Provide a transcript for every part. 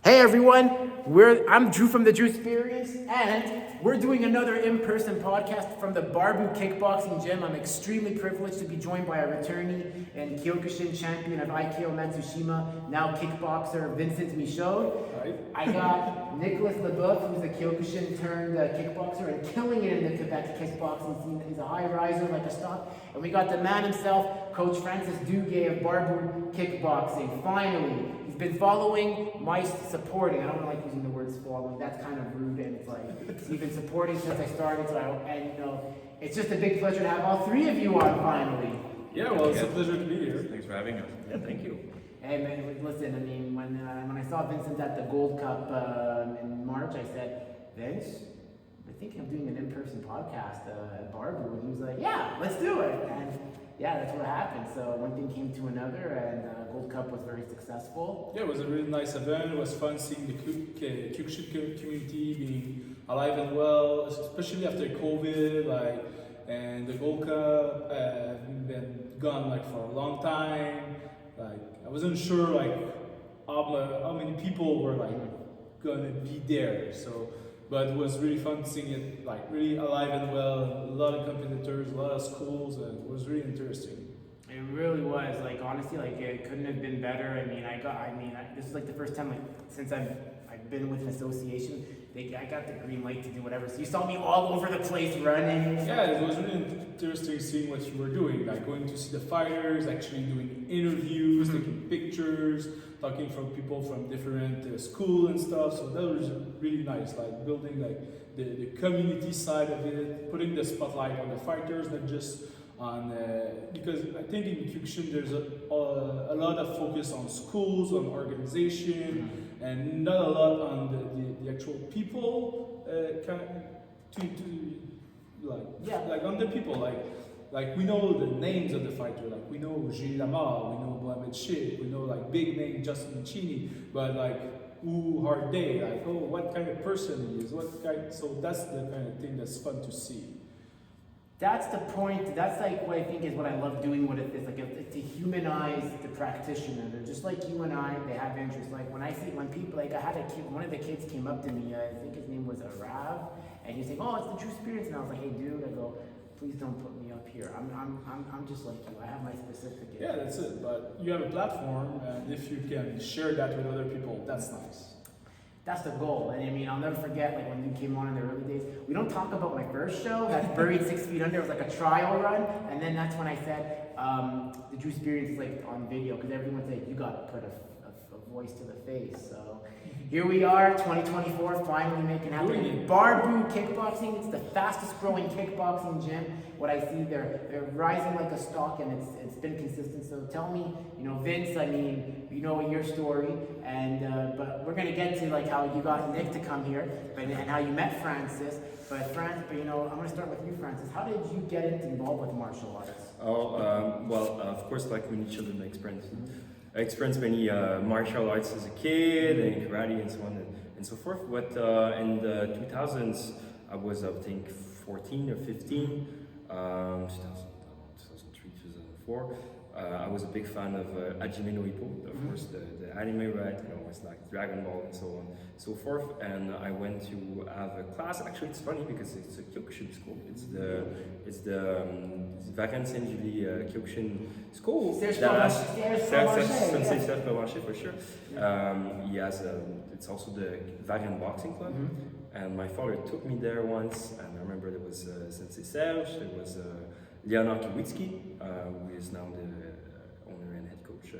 Hey everyone, I'm Drew from the Drew Experience, and we're doing another in-person podcast from the Barbu Kickboxing Gym. I'm extremely privileged to be joined by a returnee and Kyokushin champion of IKO Matsushima, now kickboxer Vincent Michaud. I got Nick Leboeuf, who's a Kyokushin turned kickboxer and killing it in the Quebec kickboxing scene. He's a high riser like a stock. And we got the man himself, Coach Francis Duguay of Barbu Kickboxing. Finally, he's been following, supporting. I don't like using the words following. That's kind of rude, and it's like he's been supporting since I started. It's just a big pleasure to have all three of you on finally. Yeah, well, it's a pleasure to be here. Thanks for having us. Yeah, thank you. Hey man, listen. I mean, when I saw Vincent at the Gold Cup in March, I said, Vince, we're thinking of doing an in-person podcast at Barbu, and he was like, yeah, let's do it. And yeah, that's what happened. So one thing came to another, and Gold Cup was very successful. Yeah, it was a really nice event. It was fun seeing the Kyokushin community being alive and well, especially after COVID. And the Gold Cup been gone for a long time. I wasn't sure how many people were gonna be there. But it was really fun seeing it really alive and well. A lot of competitors, a lot of schools, and it was really interesting. It really was. Honestly, it couldn't have been better. This is the first time since I've been with an association. I got the green light to do whatever. So you saw me all over the place running. Yeah, it was really interesting seeing what you were doing. Going to see the fighters, actually doing interviews, taking pictures, talking from people from different schools and stuff. So that was really nice. Building the community side of it, putting the spotlight on the fighters, not just on because I think in Kyokushin there's a lot of focus on schools, on organization, and not a lot on the actual people on the people we know the names of the fighter, we know Gilles Lamar, we know Mohamed Sheikh, we know big name Justin Michini, but who are they? What kind of person he is? So that's the kind of thing that's fun to see. That's the point. That's what I think is what I love doing with it. It's to humanize the practitioner. They're just like you and I. They have interests. When people I had a kid. One of the kids came up to me. I think his name was Rav, and he's saying, "Oh, it's the True Experience." And I was like, "Hey, dude," I go, "Please don't put me up here. I'm just like you. I have my specific." Yeah, that's it. But you have a platform, and if you can share that with other people, that's nice. That's the goal. And I'll never forget when you came on in the early days. We don't talk about my first show, that's Buried 6 Feet Under. It was a trial run. And then that's when I said, the Drew Experience on video, because everyone said, you got to put a voice to the face. So here we are, 2024, finally making it happen. Barbu Kickboxing, it's the fastest growing kickboxing gym. What I see, they're rising like a stock, and it's been consistent. So tell me, Vince, you know your story, and but we're gonna get to how you got Nick to come here, and how you met Francis. But I'm gonna start with you, Francis. How did you get involved with martial arts? Of course, like many children, I experienced many martial arts as a kid, and karate and so on and so forth. But in the 2000s, I was, I think, 14 or 15, 2003, 2004. I was a big fan of Hajime no Ippo, of course, the anime, right? It's like Dragon Ball and so on, so forth. And I went to have a class. Actually, it's funny because it's a Kyokushin school. It's the Varennes-Saint-Julie Kyokushin school. Sensei Serge Pavanché, for sure. He has it's also the Varennes Boxing Club. And my father took me there once, and I remember there was Sensei Serge, there was Leonard Kiewicki, who is now the owner and head coach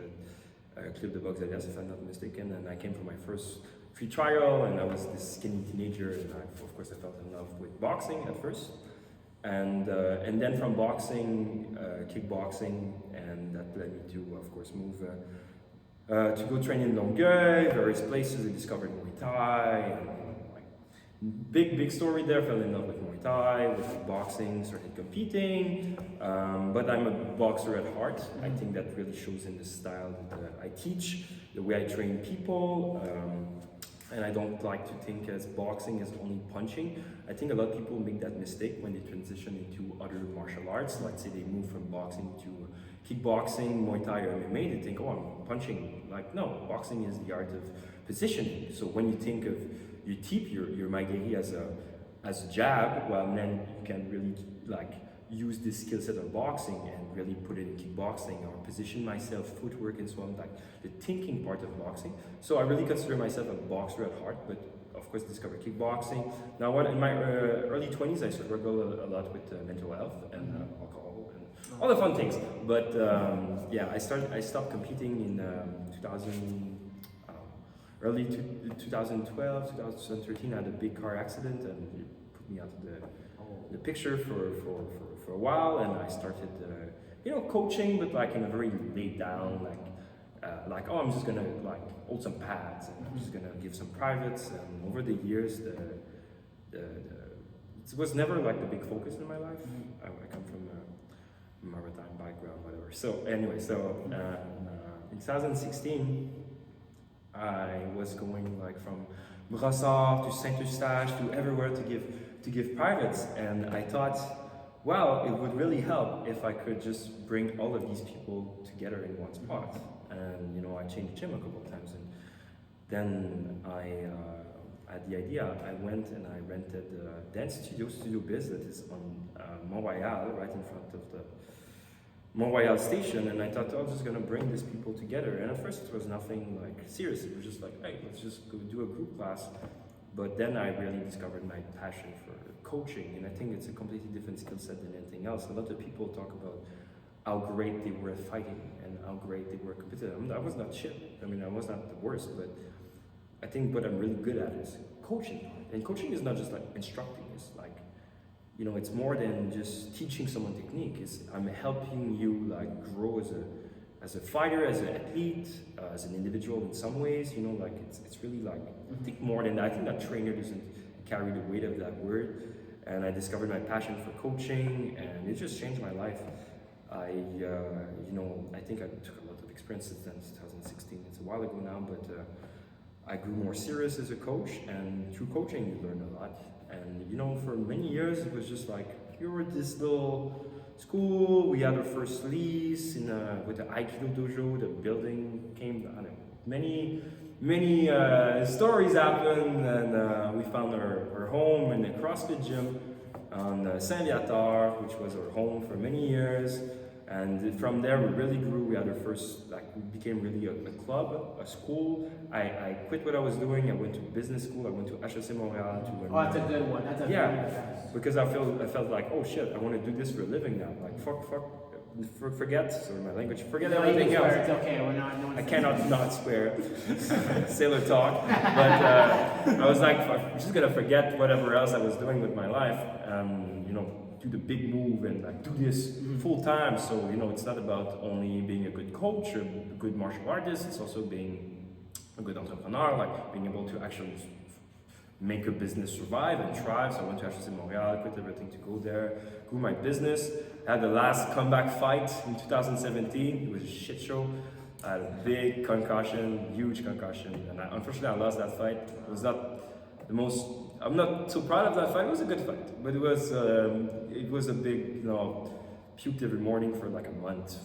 at Club de Boxe Alias, if I'm not mistaken. And I came for my first free trial, and I was this skinny teenager, and of course I fell in love with boxing at first. And then from boxing, kickboxing, and that led me to, of course, move to go train in Longueuil, various places. I discovered Muay Thai. Big story there. Fell in love with Muay Thai, with kickboxing, started competing. But I'm a boxer at heart. I think that really shows in the style that I teach, the way I train people. and I don't like to think as boxing as only punching. I think a lot of people make that mistake when they transition into other martial arts. Let's say they move from boxing to kickboxing, Muay Thai, or MMA. They think, oh, I'm punching. Like, no, boxing is the art of positioning. So when you think of you tip your maigeri as a jab, well, then you can really like use this skill set of boxing and really put it in kickboxing, or position myself, footwork and so on, like the thinking part of boxing. So I really consider myself a boxer at heart, but of course discovered kickboxing. Now, when in my early 20s, I struggled a lot with mental health and alcohol and all the fun things. But yeah, I stopped competing in 2012, 2013. I had a big car accident and it put me out of the picture for a while, and I started coaching, but like in a very laid down, like oh, I'm just gonna like hold some pads and I'm just gonna give some privates. And over the years, it was never like the big focus in my life. I come from a maritime background, whatever. So anyway, in 2016, I was going like from Brossard to Saint-Eustache to everywhere to give privates, and I thought, well, it would really help if I could just bring all of these people together in one spot. And I changed gym a couple of times, and then I had the idea. I went and I rented a dance studio Biz that is on Mont Royal, right in front of the Mont Royal station, and I thought, oh, I'm just gonna bring these people together. And at first it was nothing like serious. It was just like, hey, let's just go do a group class. But then I really discovered my passion for coaching, and I think it's a completely different skill set than anything else. A lot of people talk about how great they were at fighting and how great they were competitive. I was not shit. I mean, I was not the worst, but I think what I'm really good at is coaching. And coaching is not just like instructing. It's like, it's more than just teaching someone technique. I'm helping you like grow as a fighter, as an athlete, as an individual in some ways. Like it's really like, I think more than that. I think that trainer doesn't carry the weight of that word. And I discovered my passion for coaching, and it just changed my life. I think I took a lot of experience since then, 2016. It's a while ago now, but I grew more serious as a coach, and through coaching you learn a lot. And for many years it was just like, you were at this little school, we had our first lease with the Aikido dojo, the building came, I don't know, many stories happened, and we found our home in the CrossFit gym on Saint-Viator, which was our home for many years. And from there we really grew. We had our first, we became really a club, a school. I quit what I was doing. I went to business school. I went to HEC Montréal to learn. Oh, that's a good one. That's a yeah, very good one. because I felt like, oh shit, I want to do this for a living now. Like forget, sorry my language, forget everything else. It's okay, we're not. No, I cannot not swear, sailor talk. But I was like, I'm just gonna forget whatever else I was doing with my life. Do the big move and like do this full time. So it's not about only being a good coach or a good martial artist. It's also being a good entrepreneur, like being able to actually make a business survive and thrive. So I went to HEC Montréal, quit everything to go there, grew my business. Had the last comeback fight in 2017. It was a shit show. I had a big concussion, huge concussion, and unfortunately I lost that fight. It was not the most. I'm not so proud of that fight. It was a good fight, but it was a big, puked every morning for like a month.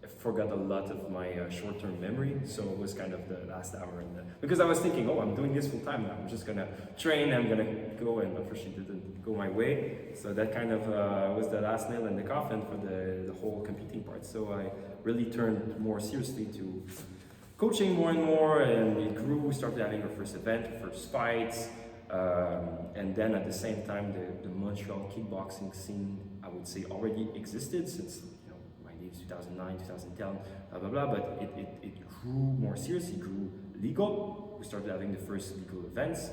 I forgot a lot of my short-term memory, so it was kind of the last hour. Because I was thinking, oh, I'm doing this full time now. I'm just gonna train. I'm gonna go, and unfortunately it didn't go my way. So that kind of was the last nail in the coffin for the whole competing part. So I really turned more seriously to coaching more and more, and it grew. We started having our first event, first fights. And then at the same time, the Montreal kickboxing scene, I would say, already existed since my days 2009, 2010, blah blah blah. But it grew more seriously, grew legal. We started having the first legal events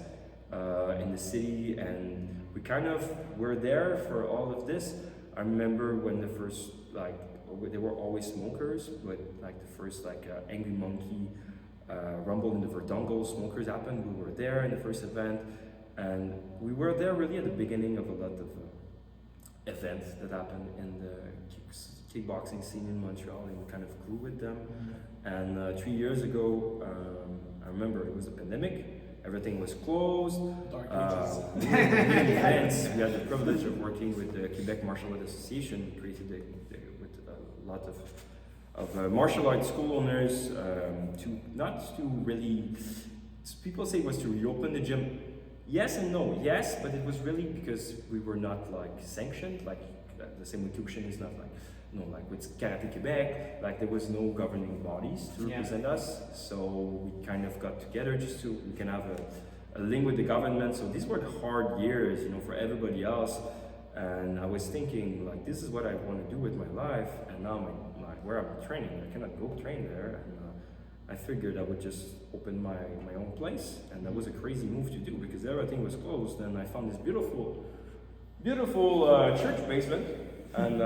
in the city, and we kind of were there for all of this. I remember when the first there were always smokers, but like the first Angry Monkey. Rumble in the Verdungle smokers happened. We were there in the first event, and we were there really at the beginning of a lot of events that happened in the kickboxing scene in Montreal, and we kind of grew with them. And 3 years ago, I remember it was a pandemic, everything was closed. Dark ages. Events. We had the privilege of working with the Quebec Martial Arts Association, created with a lot of martial arts school owners to not to really. People say it was to reopen the gym. Yes and no. Yes, but it was really because we were not like sanctioned. Like the same with Kyokushin is not like. No, like with Karate Quebec, like there was no governing bodies to represent us, so we kind of got together just so we can have a link with the government. So these were the hard years, you know, for everybody else. And I was thinking, like, this is what I want to do with my life. And now where I'm training, I cannot go train there. And I figured I would just open my own place, and that was a crazy move to do because everything was closed. And I found this beautiful church basement. And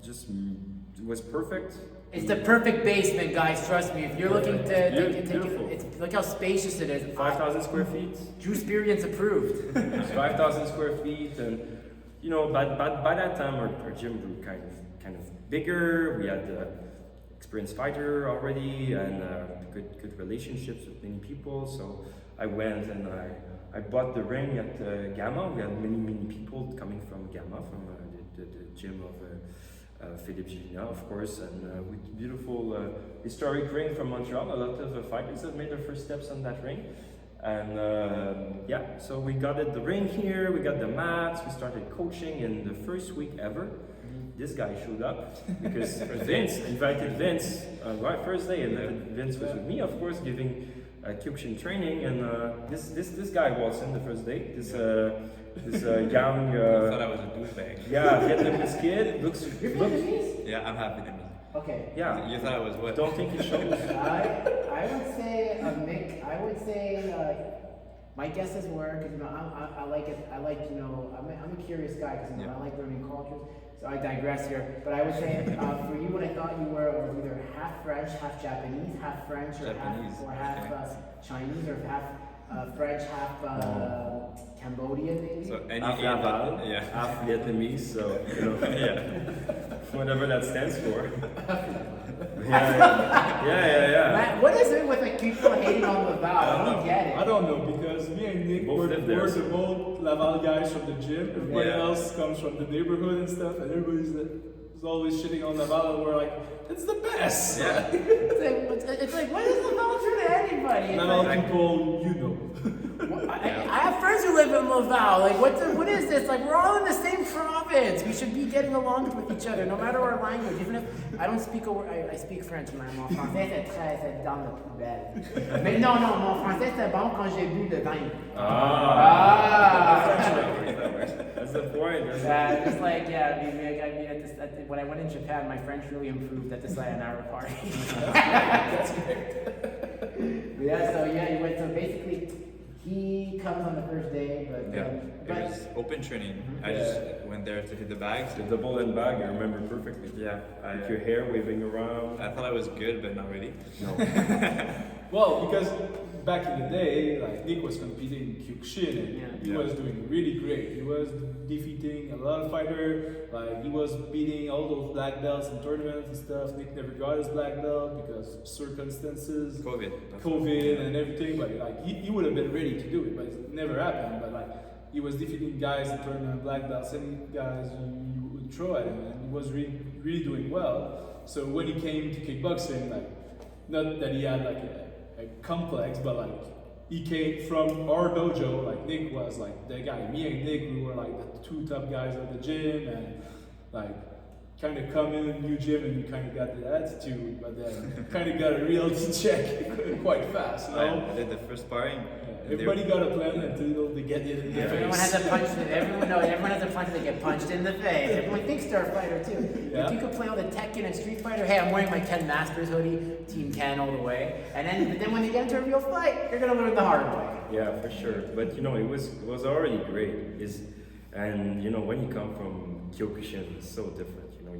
just it was perfect. It's the perfect basement, guys. Trust me. If you're looking to take beautiful. it, look how spacious it is. 5,000 square feet. Drew Experience approved. 5,000 square feet, and you know, by that time our gym grew kind of bigger. We had experienced fighter already, and good relationships with many people. So I went and I bought the ring at Gamma. We had many people coming from Gamma, from the gym of Philippe Gilina, of course, and with beautiful historic ring from Montreal. A lot of fighters have made their first steps on that ring. And yeah, so we got the ring here, we got the mats, we started coaching, and the first week ever, this guy showed up because Vince invited Vince right first day, and Vince was with me, of course, giving Kyokushin training, and this guy waltzed in the first day. This young. I thought I was a douchebag. Yeah, Vietnamese kid looks. Yeah, I'm half Vietnamese. Okay. Yeah. You thought I was what? Don't think he shows. I would say Mick. I would say my guesses were because you know I like it. I like you know I'm a curious guy because you know I like learning cultures. So I digress here, but I would say for you, what I thought you were was either half French, half Japanese, half French, or Japanese, half Chinese, or half French, half Cambodian, maybe. So any Half Asian- Laval, yeah. half Vietnamese, so you know, whatever that stands for. Yeah. Matt, what is it with like people hating on Laval? I don't get it. I don't know because me and Nick Both were live there. the both Laval guys from the gym. Everybody Yeah. else comes from the neighborhood and stuff, and everybody's is always shitting on Laval, and we're like, it's the best. Yeah. It's like what is Laval true to anybody? It's Laval like, people, you know. I have friends who live in Laval. Like, what is this? Like, we're all in the same province. We should be getting along with each other, no matter our language. Even if I don't speak a word, I speak French. Mon français c'est dans la poubelle. Mais non, mon français c'est bon quand j'ai bu le vin. That's the point. Just like when I went in Japan, my French really improved at the sayonara party. That's great. You went. So basically, he comes on the first day, but It was open training. I just went there to hit the bags. The double end bag, I remember perfectly. Yeah. With your hair waving around. I thought I was good, but not really. No. Well, because back in the day, like Nick was competing in Kyokushin, and he was doing really great. He was defeating a lot of fighters. Like he was beating all those black belts in tournaments and stuff. Nick never got his black belt because of circumstances, COVID and everything. But like he would have been ready to do it, but it never happened. But like he was defeating guys in tournament, black belts, any guys you would throw at him, and he was really doing well. So when he came to kickboxing, like not that he had like a complex, but like he came from our dojo. Like Nick was like the guy. Me and Nick, we were like the two top guys at the gym, and like kind of come in a new gym and you kind of got the attitude, but then kind of got a reality check quite fast. You know? I did the first sparring. Everybody got a plan until they get it in the face. Everyone has a punch. Everyone has a punch. They get punched in the face. Everyone thinks they're a fighter too. Yeah. If you could play all the Tekken and Street Fighter, hey, I'm wearing my Ken Masters hoodie, Team Ken all the way. But then when you get into a real fight, you're gonna learn the hard way. Yeah, for sure. But you know, it was already great. And you know, when you come from Kyokushin, it's so different. You know,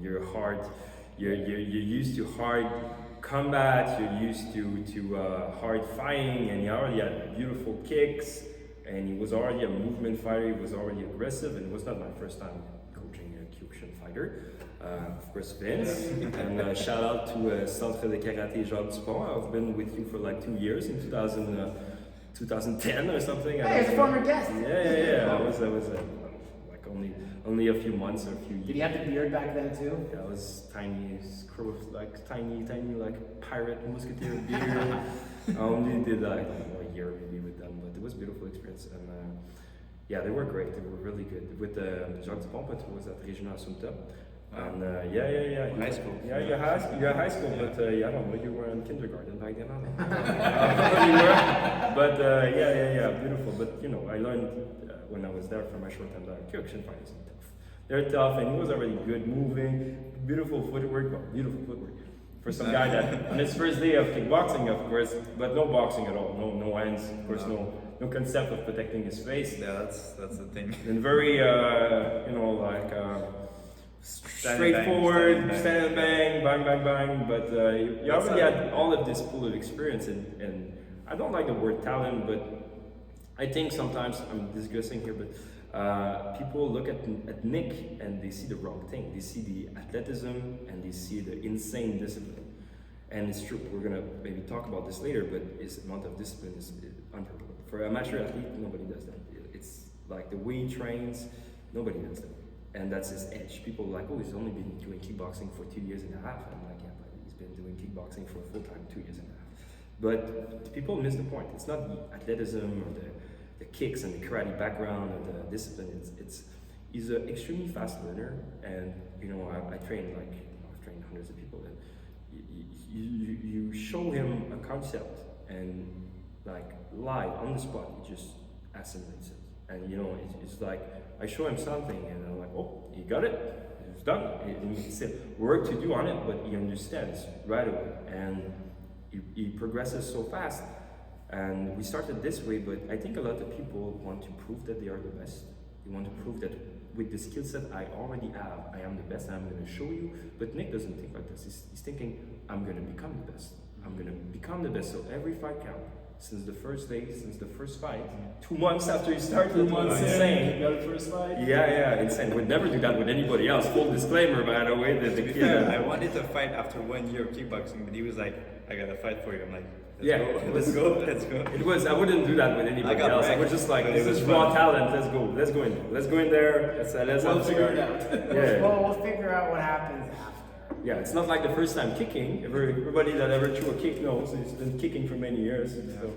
you're used to hard combat, you're used to hard fighting, and he already had beautiful kicks, and he was already a movement fighter, he was already aggressive, and it was not my first time coaching a Kyokushin fighter. Of course, Vince, and shout out to Centre de Karaté Jacques Dupont. I've been with you for like 2 years in 2010 or something. Hey, as a former guest. Yeah. I was like only a few months or a few years. Did he have the beard back then too? Yeah, I was tiny, like tiny, like pirate musketeer beard. I only did I don't know, a year maybe with them, but it was a beautiful experience. And yeah, they were great. They were really good. With Jacques Dupont, but it was at Regional Assumpta. And yeah. High school. Yeah, you're high school, but I don't know, you were in kindergarten back then. I don't know. You were, but yeah, beautiful. But you know, I learned when I was there for my short time that Kyokushin fighters are tough. They're tough, and he was already good moving, beautiful footwork. For some guy that on his first day of kickboxing, of course, but no boxing at all, no hands, of course, no concept of protecting his face. Yeah, that's the thing. And very, straightforward, stand and bang. But you already had all of this pool of experience, and I don't like the word talent, but I think sometimes I'm discussing here, but people look at Nick and they see the wrong thing. They see the athleticism and they see the insane discipline. And it's true, we're gonna maybe talk about this later, but his amount of discipline is unparalleled. For an amateur athlete, nobody does that. It's like the way he trains, nobody does that. And that's his edge. People are like, oh, he's only been doing kickboxing for 2 years and a half. And I'm like, yeah, but he's been doing kickboxing for full time 2 years and a half. But people miss the point. It's not the athleticism or the kicks and the karate background or the discipline. He's an extremely fast learner, and you know I've trained hundreds of people. And you show him a concept and like live on the spot, he just assimilates it. And you know it's like I show him something and I'm like, oh, he got it. It's done. And he still work to do on it, but he understands right away, and he progresses so fast. And we started this way, but I think a lot of people want to prove that they are the best. They want to prove that with the skill set I already have, I am the best, and I'm going to show you. But Nick doesn't think like this. He's thinking, I'm going to become the best. I'm going to become the best. So every fight counts. Since the first day, since the first fight, 2 months after he started, 2 months insane. You got the first fight? Yeah, insane. Would never do that with anybody else. Full disclaimer, by the way, that the kid. I wanted to fight after 1 year of kickboxing, but he was like, I gotta fight for you. I'm like, let's go. It was. I wouldn't do that with anybody else. I was just like, this is raw talent. Let's go in there. Let's figure it out. Yeah. We'll figure out what happens after. Yeah, it's not like the first time kicking. Everybody that ever threw a kick knows he's been kicking for many years. So.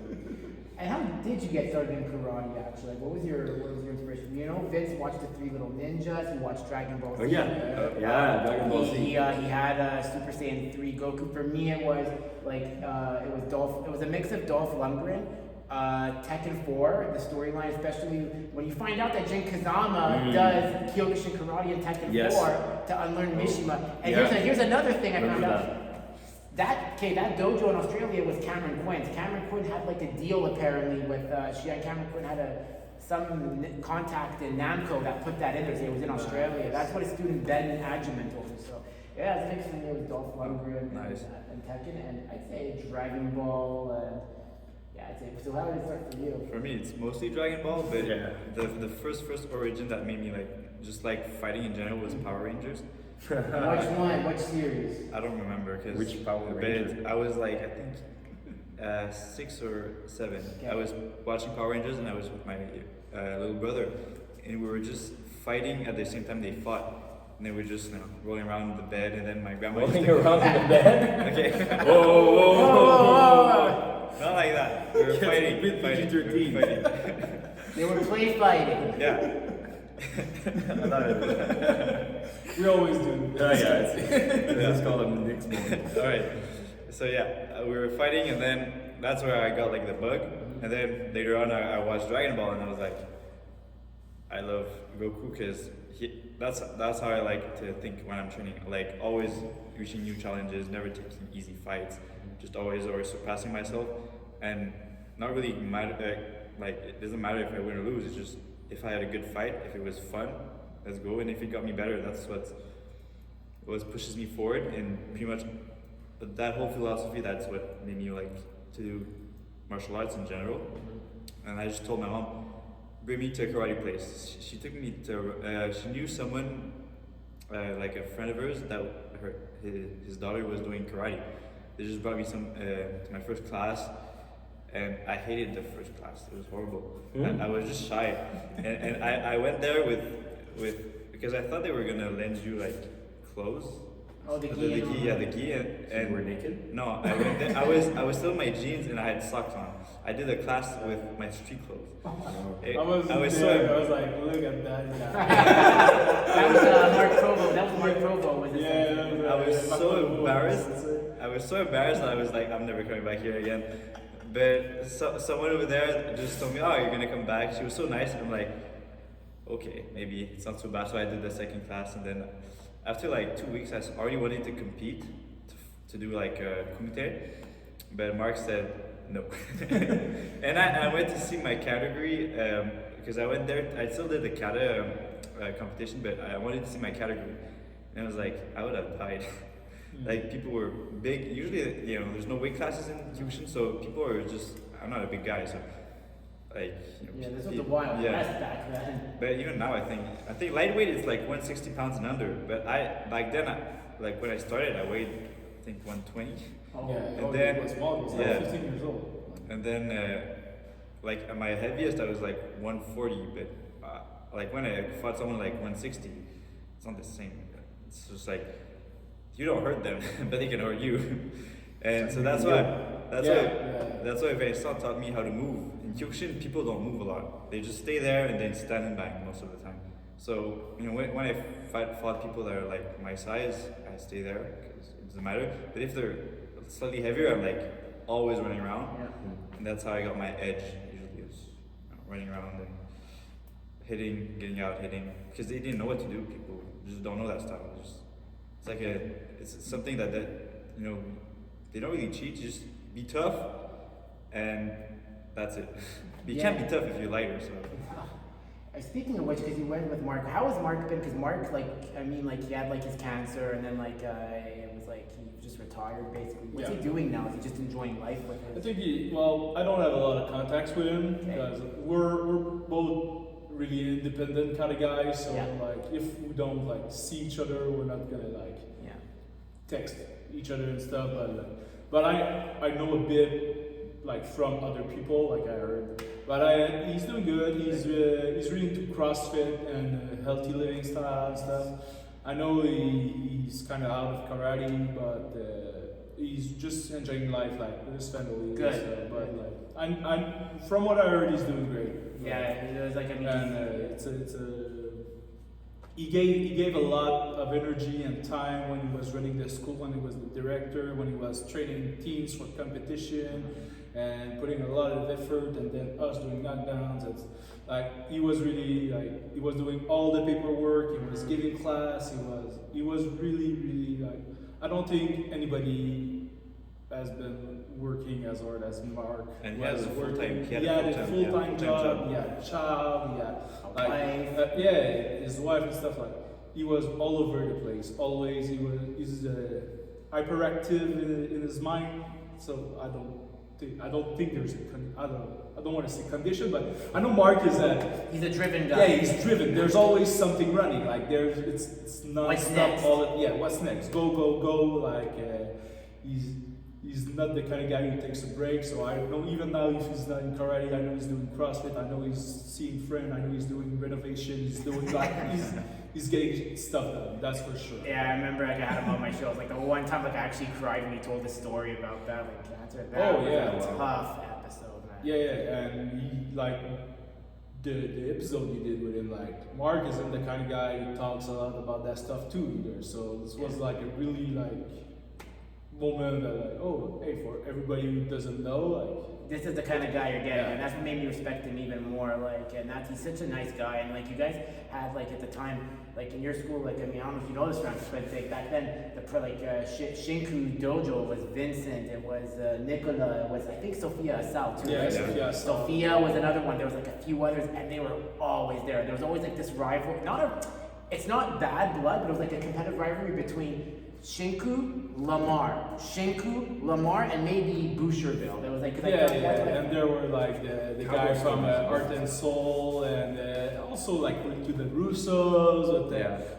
And how did you get started in karate? Actually, like, what was your inspiration? You know, Vince watched the Three Little Ninjas. He watched Dragon Ball Z. Oh yeah, Dragon Ball Z. He had Super Saiyan 3 Goku. For me, it was like it was a mix of Dolph Lundgren, Tekken 4, the storyline, especially when you find out that Jin Kazama does Kyokushin Karate in Tekken 4 to unlearn Mishima. And here's another thing I found out. That dojo in Australia was Cameron Quinn's. Cameron Quinn had like a deal apparently with Cameron Quinn had some contact in Namco that put that in there. So it was in Australia. That's what his student Ben Adjuman told me. So yeah, it's mixed in there with Dolph Lundgren and Tekken, and I'd say Dragon Ball. I'd say. So how did it start for you? For me, it's mostly Dragon Ball, but the first origin that made me just like fighting in general was Power Rangers. Which one? Which series? I don't remember because which Power Ranger? I was like I think 6 or 7. Okay. I was watching Power Rangers and I was with my little brother, and we were just fighting at the same time they fought. And they were just rolling around the bed, and then my grandma rolling around the bed. Okay. Whoa. Not like that. We were fighting. We were fighting. They were play fighting. Yeah. We always do. Let's call them Nick's moment. All right. So we were fighting, and then that's where I got like the bug. And then later on, I watched Dragon Ball, and I was like, I love Goku because that's how I like to think when I'm training. Like always reaching new challenges, never taking easy fights, just always surpassing myself, and not really matter. Like it doesn't matter if I win or lose. It's just if I had a good fight, if it was fun, let's go. And if it got me better, that's what pushes me forward. And pretty much, but that whole philosophy, that's what made me like to do martial arts in general. And I just told my mom, bring me to a karate place. She took me to, she knew someone like a friend of hers that his daughter was doing karate. They just brought me to my first class, and I hated the first class. It was horrible. I was just shy, and I went there with because I thought they were gonna lend you like clothes. Oh, the The gi. gi, yeah, the gi, and You were naked? no, I went there. I was still in my jeans and I had socks on. I did a class with my street clothes. I was I was there. so I was like, look at that guy. That was Mark Provo. That was Mark Provo. Was it? Yeah, I was so embarrassed. I was so embarrassed that I was like, I'm never coming back here again. But someone over there just told me, oh, you're gonna come back. She was so nice. I'm like, okay, maybe it's not so bad. So I did the second class, and then after like 2 weeks, I already wanted to compete, to do like a kumite. But Mark said no. And I went to see my category, because I went there, I still did the kata competition, but I wanted to see my category. And I was like, I would have died. Like people were big. Usually, you know, there's no weight classes in Kyokushin, so people are just. I'm not a big guy, so like. You know, Yeah, this was the Wild yeah. West back then. But even now, I think lightweight is like 160 pounds and under. But back then, like when I started, I weighed I think 120. Oh, Yeah, And oh, then- he was small. He was yeah. like 15 years old. And then, like at my heaviest, I was like 140. But like when I fought someone like 160, it's not the same. It's just like you don't hurt them, but they can hurt you. And so that's why Vincent taught me how to move. In Kyokushin, people don't move a lot. They just stay there and then stand and bang most of the time. So you know, when I fought people that are like my size, I stay there because it doesn't matter. But if they're slightly heavier, I'm like always running around. Yeah. And that's how I got my edge. Usually is running around and hitting, getting out, hitting. Because they didn't know what to do. People just don't know that stuff. It's something that you know, they don't really cheat. Just be tough, and that's it. But you can't be tough if you're lighter. So Speaking of which, because you went with Mark, how has Mark been? Because Mark, he had like his cancer, and then it was like he just retired basically. What's he Yeah. doing now? Is he just enjoying life with I his? think I don't have a lot of contacts with him Okay. because we're both really independent kind of guys. So Yeah. like, if we don't like see each other, we're not gonna like Yeah. text each other and stuff. But I know a bit like from other people, like I heard. But he's doing good. He's really into CrossFit and healthy living style and stuff. I know he's kind of out of karate, but he's just enjoying life like with his family. Good. So, but like, I'm from what I heard, he's doing great. Yeah, it was like he gave a lot of energy and time when he was running the school, when he was the director, when he was training teams for competition, and putting a lot of effort, and then us doing knockdowns. It's like he was really like he was doing all the paperwork. He was giving class. He was really like, I don't think anybody has been working as hard as Mark. And he was has a full-time- working. he had He a had a full-time- full-time yeah, job. full-time He had a child. He had like wife. his wife and stuff like. He was all over the place. Always, he's hyperactive in his mind. So I don't think there's I don't want to say condition, but I know Mark is he's a driven guy. yeah, he's driven. There's always something running. Like it's not What's stop next? what's next? Go. Like he's not the kind of guy who takes a break. So I know even now if he's not in karate, I know he's doing CrossFit. I know he's seeing friends. I know he's doing renovation. He's doing like he's getting stuff done. That's for sure. Yeah, I remember I had him on my show. It was like the one time I actually cried when he told the story about battling cancer. That was yeah, a wow. tough episode, man. Yeah, and he like the episode you did with him. Like Mark isn't the kind of guy who talks a lot about that stuff too either. So this was like a really like moment that like, oh hey, for everybody who doesn't know, like This is the kind of guy you're getting, Yeah. and that's what made me respect him even more. Like, and that's he's such a nice guy, and like you guys had like at the time, like in your school, like I mean, I don't know if you know this, Francis, but like, back then Shinku Dojo was Vincent, it was Nicola, it was I think Sophia Asal too. yeah, right? yeah. Sophia was another one. There was like a few others, and they were always there. There was always like this rival. It's not bad blood, but it was like a competitive rivalry between Shinku, Lamar, and maybe Boucherville. That was like, 'cause I Yeah, thought yeah, that's what I- and there were like the guy Cowboys from fans. Art and Soul, and also like to the Russos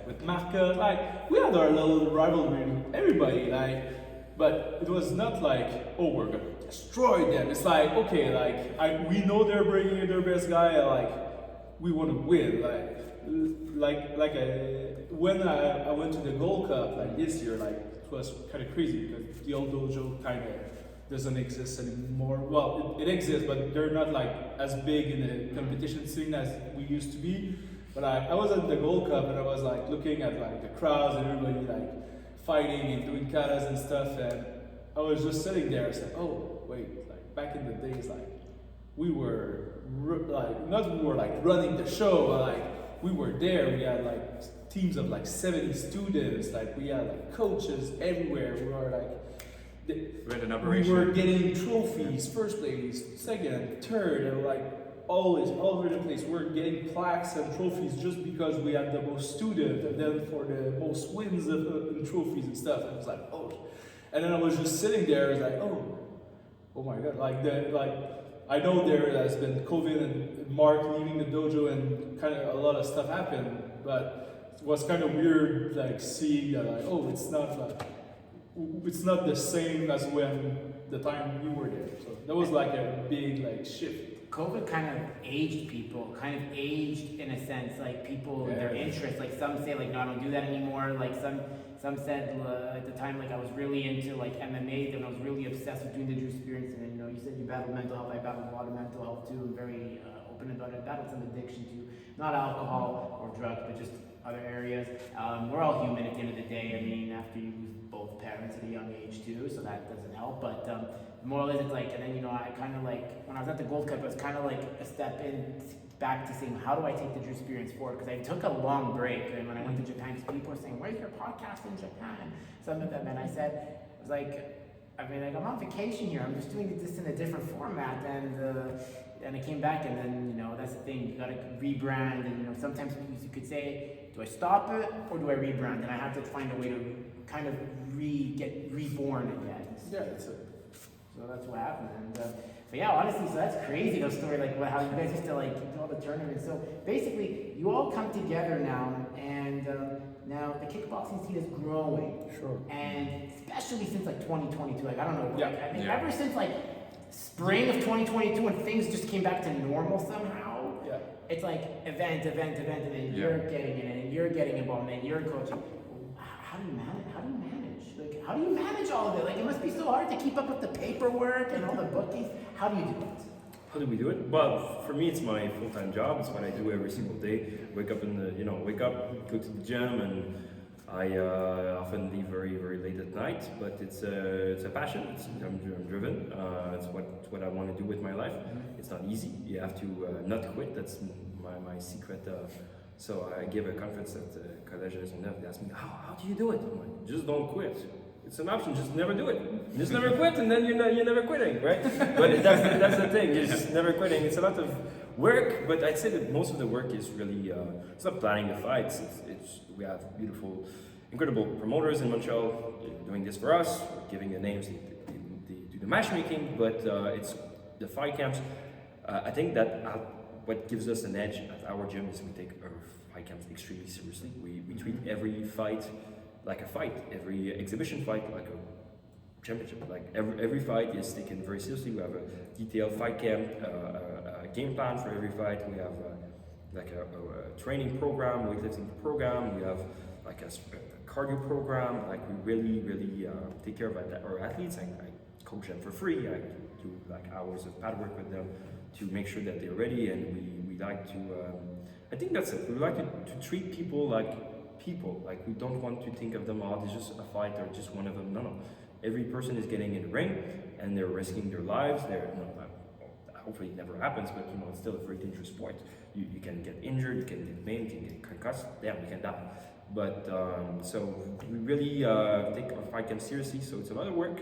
with Marca. Like we had our little rivalry with everybody, like, but it was not like, oh, we're gonna destroy them. It's like, okay, like we know they're bringing their best guy, like we want to win, when I went to the Gold Cup like this year, like it was kind of crazy because the old dojo kind of doesn't exist anymore. Well, it exists, but they're not like as big in the competition scene as we used to be. But I was at the Gold Cup and I was like looking at like the crowds and everybody like fighting and doing katas and stuff, and I was just sitting there. I was like, oh wait, like back in the days, like we were running the show, but like we were there. We had like teams of like 70 students. Like we had like coaches everywhere. We were like. We had an We operation. were getting trophies, first place, second, third, and like always all over the place. We're getting plaques and trophies just because we had the most students, and then for the most wins and trophies and stuff. And I was like, oh, and then I was just sitting there, I was like, oh my god, I know there has been COVID and Mark leaving the dojo and kind of a lot of stuff happened, but it was kind of weird, like seeing that, like, oh, it's not the same as when the time we were there. So that was like a big like shift. COVID kind of aged people, kind of aged in a sense, like people, their interests, like some say like, no, I don't do that anymore. Like some said at the time, like I was really into like MMA, then I was really obsessed with doing the Drew experience. And then, you know, you said you battled mental health, I battled a lot of mental health too, and very open about it. I battled some addiction too, not alcohol or drugs, but just other areas. We're all human at the end of the day. I mean, after you lose both parents at a young age too, so that doesn't help. But more or less, it's like, and then, you know, I kind of like, when I was at the Gold Cup, it was kind of like a step in back to saying, how do I take the Drew experience forward? Because I took a long break, and when I went to Japan, because people were saying, where's your podcast in Japan? Some of them, and I said, it was like, I mean, like, I'm on vacation here. I'm just doing this in a different format, and I came back, and then, you know, that's the thing. You got to rebrand, and, you know, sometimes you could say, do I stop it or do I rebrand? And I have to find a way to kind of get reborn again. Yeah, that's it. So that's what happened. And but yeah, honestly, so that's crazy, those stories, like how you guys used to like do all the tournaments. So basically, you all come together now, and now the kickboxing scene is growing. Sure. And especially since like 2022, like I don't know, Yeah. like, I think Yeah. ever since like spring of 2022, when things just came back to normal somehow. Yeah. It's like event, and then you're getting in it, and you're getting involved, and then you're coaching. How do you manage? Like, how do you manage all of it? Like, it must be so hard to keep up with the paperwork and all the bookings. How do you do it? How do we do it? Well, for me, it's my full-time job. It's what I do every single day. Wake up go to the gym, and I often leave very, very late at night. But it's a passion. I'm driven. It's what I want to do with my life. It's not easy. You have to not quit. That's my secret. So I give a conference at Collège des Neuf. They ask me, how do you do it? I'm like, just don't quit. It's an option. Just never do it. Just never quit, and then you're never quitting, right? But that's the thing. You're just never quitting. It's a lot of work, but I'd say that most of the work is really it's not planning the fights. We have beautiful, incredible promoters in Montreal doing this for us, giving the names. They do the matchmaking, but it's the fight camps. I think that what gives us an edge at our gym is we take our fight camps extremely seriously. We treat every fight like a fight, every exhibition fight like a championship. Like every fight is taken very seriously. We have a detailed fight camp, a game plan for every fight. We have like a training program, weightlifting program. We have like a cardio program. Like we really take care of our athletes. I coach them for free. I do like hours of pad work with them to make sure that they're ready, and we like to, I think that's it. We like to treat people like people. Like we don't want to think of them, it's just a fight or just one of them. No. Every person is getting in the ring and they're risking their lives. Hopefully it never happens, but you know, it's still a very dangerous sport. You can get injured, you can get maimed, you can get concussed, you can die. But so we really take our fight camp seriously, so it's a lot of work,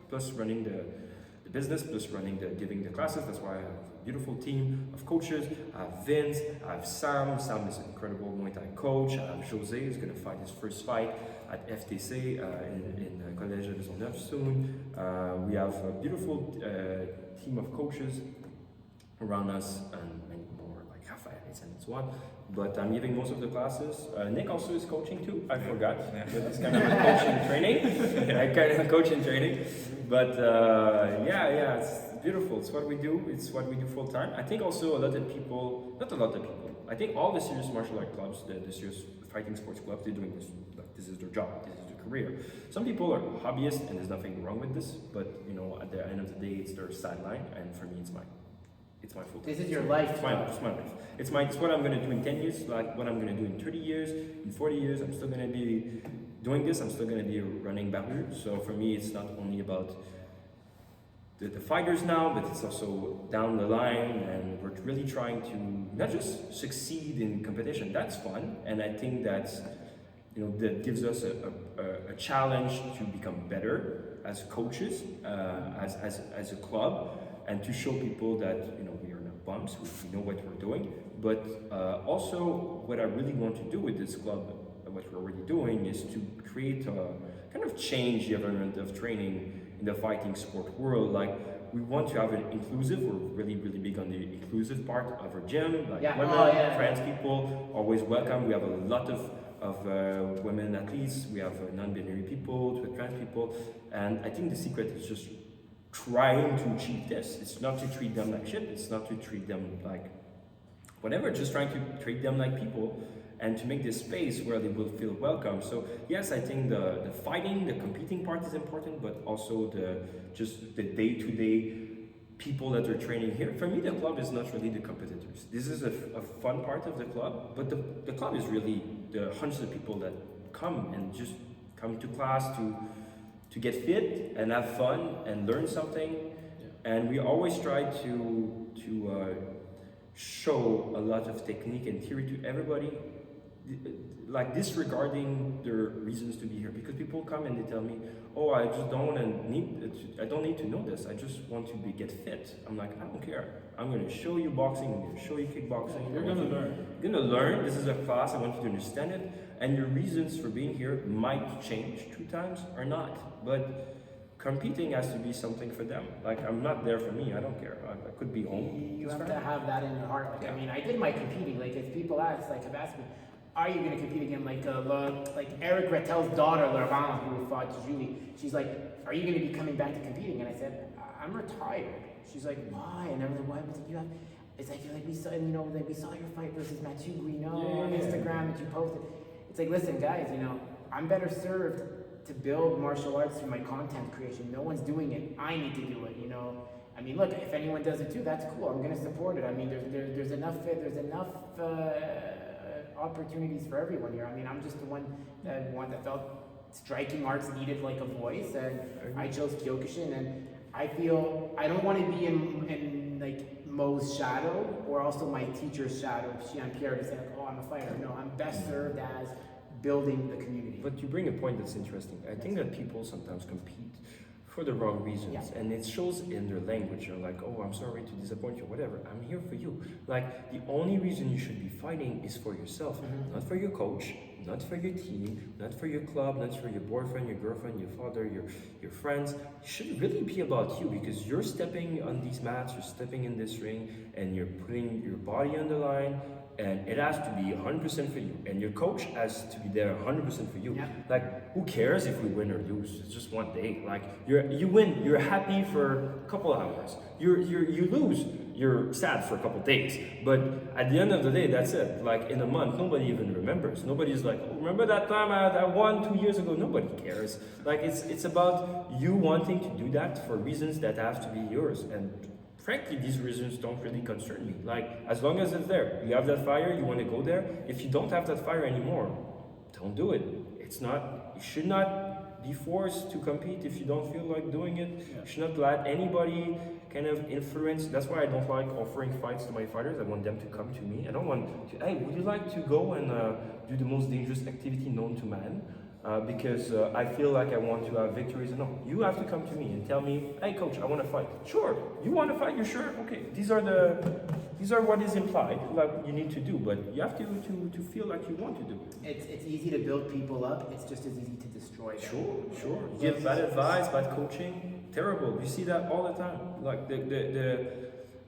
plus running the business, plus giving the classes. That's why I have a beautiful team of coaches. I have Vince, I have Sam. Sam is an incredible Muay Thai coach. I have Jose, who's going to fight his first fight at FTC in Collège de Maisonneuve soon. We have a beautiful team of coaches around us and many more, like Rafael and so on. But I'm giving most of the classes. Nick also is coaching too. I forgot, but it's kind of a coaching training. But it's beautiful. It's what we do. It's what we do full time. I think also a lot of people, not a lot of people. I think all the serious martial art clubs, the serious fighting sports clubs, they're doing this. Like this is their job. This is their career. Some people are hobbyists, and there's nothing wrong with this. But at the end of the day, it's their sideline, and for me, it's my full time. This is your life. It's my life. It's what I'm gonna do in 10 years, like what I'm gonna do in 30 years, in 40 years. I'm still gonna be doing this. I'm still gonna be running Barbu. So for me, it's not only about the fighters now, but it's also down the line, and we're really trying to not just succeed in competition. That's fun, and I think that gives us a challenge to become better as coaches, as a club, and to show people that we are not bums. We know what we're doing. But also, what I really want to do with this club, what we're already doing, is to create a kind of change the environment of training in the fighting sport world. Like, we want to have it inclusive. We're really, really big on the inclusive part of our gym. Like women, trans people, always welcome. We have a lot of women athletes. We have non-binary people, trans people, and I think the secret is just trying to achieve this. It's not to treat them like shit. It's not to treat them like whatever. Just trying to treat them like people, and to make this space where they will feel welcome. So yes, I think the fighting, the competing part is important, but also the day-to-day people that are training here. For me, the club is not really the competitors. This is a fun part of the club, but the club is really the hundreds of people that come to class to get fit and have fun and learn something. And we always try to show a lot of technique and theory to everybody, like disregarding their reasons to be here, because people come and they tell me, oh, I just don't need to know this, I just want to get fit. I'm like, I don't care. I'm going to show you boxing, I'm going to show you kickboxing. You're going to learn. You're going to learn. This is a class. I want you to understand it, and your reasons for being here might change 2 times or not, but competing has to be something for them. Like, I'm not there for me. I don't care. I could be home. You have to have that in your heart. Like, I mean, I did my competing. Like, if people have asked me, are you going to compete again? Like Eric Rettel's daughter, Laurent, who fought Julie, she's like, are you going to be coming back to competing? And I said, I'm retired. She's like, why? And I was like, why? It's like we saw, we saw your fight versus Michaud, on Instagram that you posted. It's like, listen, guys, I'm better served to build martial arts through my content creation. No one's doing it. I need to do it. I mean, look, if anyone does it too, that's cool. I'm going to support it. I mean, there's enough opportunities for everyone here. I mean, I'm just the one that felt striking arts needed like a voice, and I chose Kyokushin, and I feel I don't want to be in like Mo's shadow or also my teacher's shadow, Xian Pierre, to say like, oh, I'm a fighter. No, I'm best served as building the community. But you bring a point that's interesting. I think that people sometimes compete for the wrong reasons, and it shows in their language. You're like, oh, I'm sorry to disappoint you, whatever. I'm here for you. Like, the only reason you should be fighting is for yourself, not for your coach, not for your team, not for your club, not for your boyfriend, your girlfriend, your father, your friends. It should really be about you, because you're stepping on these mats, you're stepping in this ring, and you're putting your body on the line. And it has to be 100% for you, and your coach has to be there 100% for you. Like, who cares if we win or lose? It's just one day. Like, you win, you're happy for a couple hours. You lose, you're sad for a couple days. But at the end of the day, that's it. Like, in a month, nobody even remembers. Nobody's like, oh, remember that time I won 2 years ago? Nobody cares. Like, it's about you wanting to do that for reasons that have to be yours. And frankly, these reasons don't really concern me. Like, as long as it's there, you have that fire, you want to go there. If you don't have that fire anymore, don't do it. You should not be forced to compete if you don't feel like doing it. You should not let anybody kind of influence. That's why I don't like offering fights to my fighters. I want them to come to me. I don't want to, hey, would you like to go and do the most dangerous activity known to man? because I feel like I want to have victories. No, you have to come to me and tell me, hey coach, I want to fight. Sure, you want to fight? You're sure? Okay, these are what is implied, like you need to do, but you have to feel like you want to do it. It's easy to build people up. It's just as easy to destroy them. Sure. You give bad advice, bad coaching, terrible. You see that all the time. Like the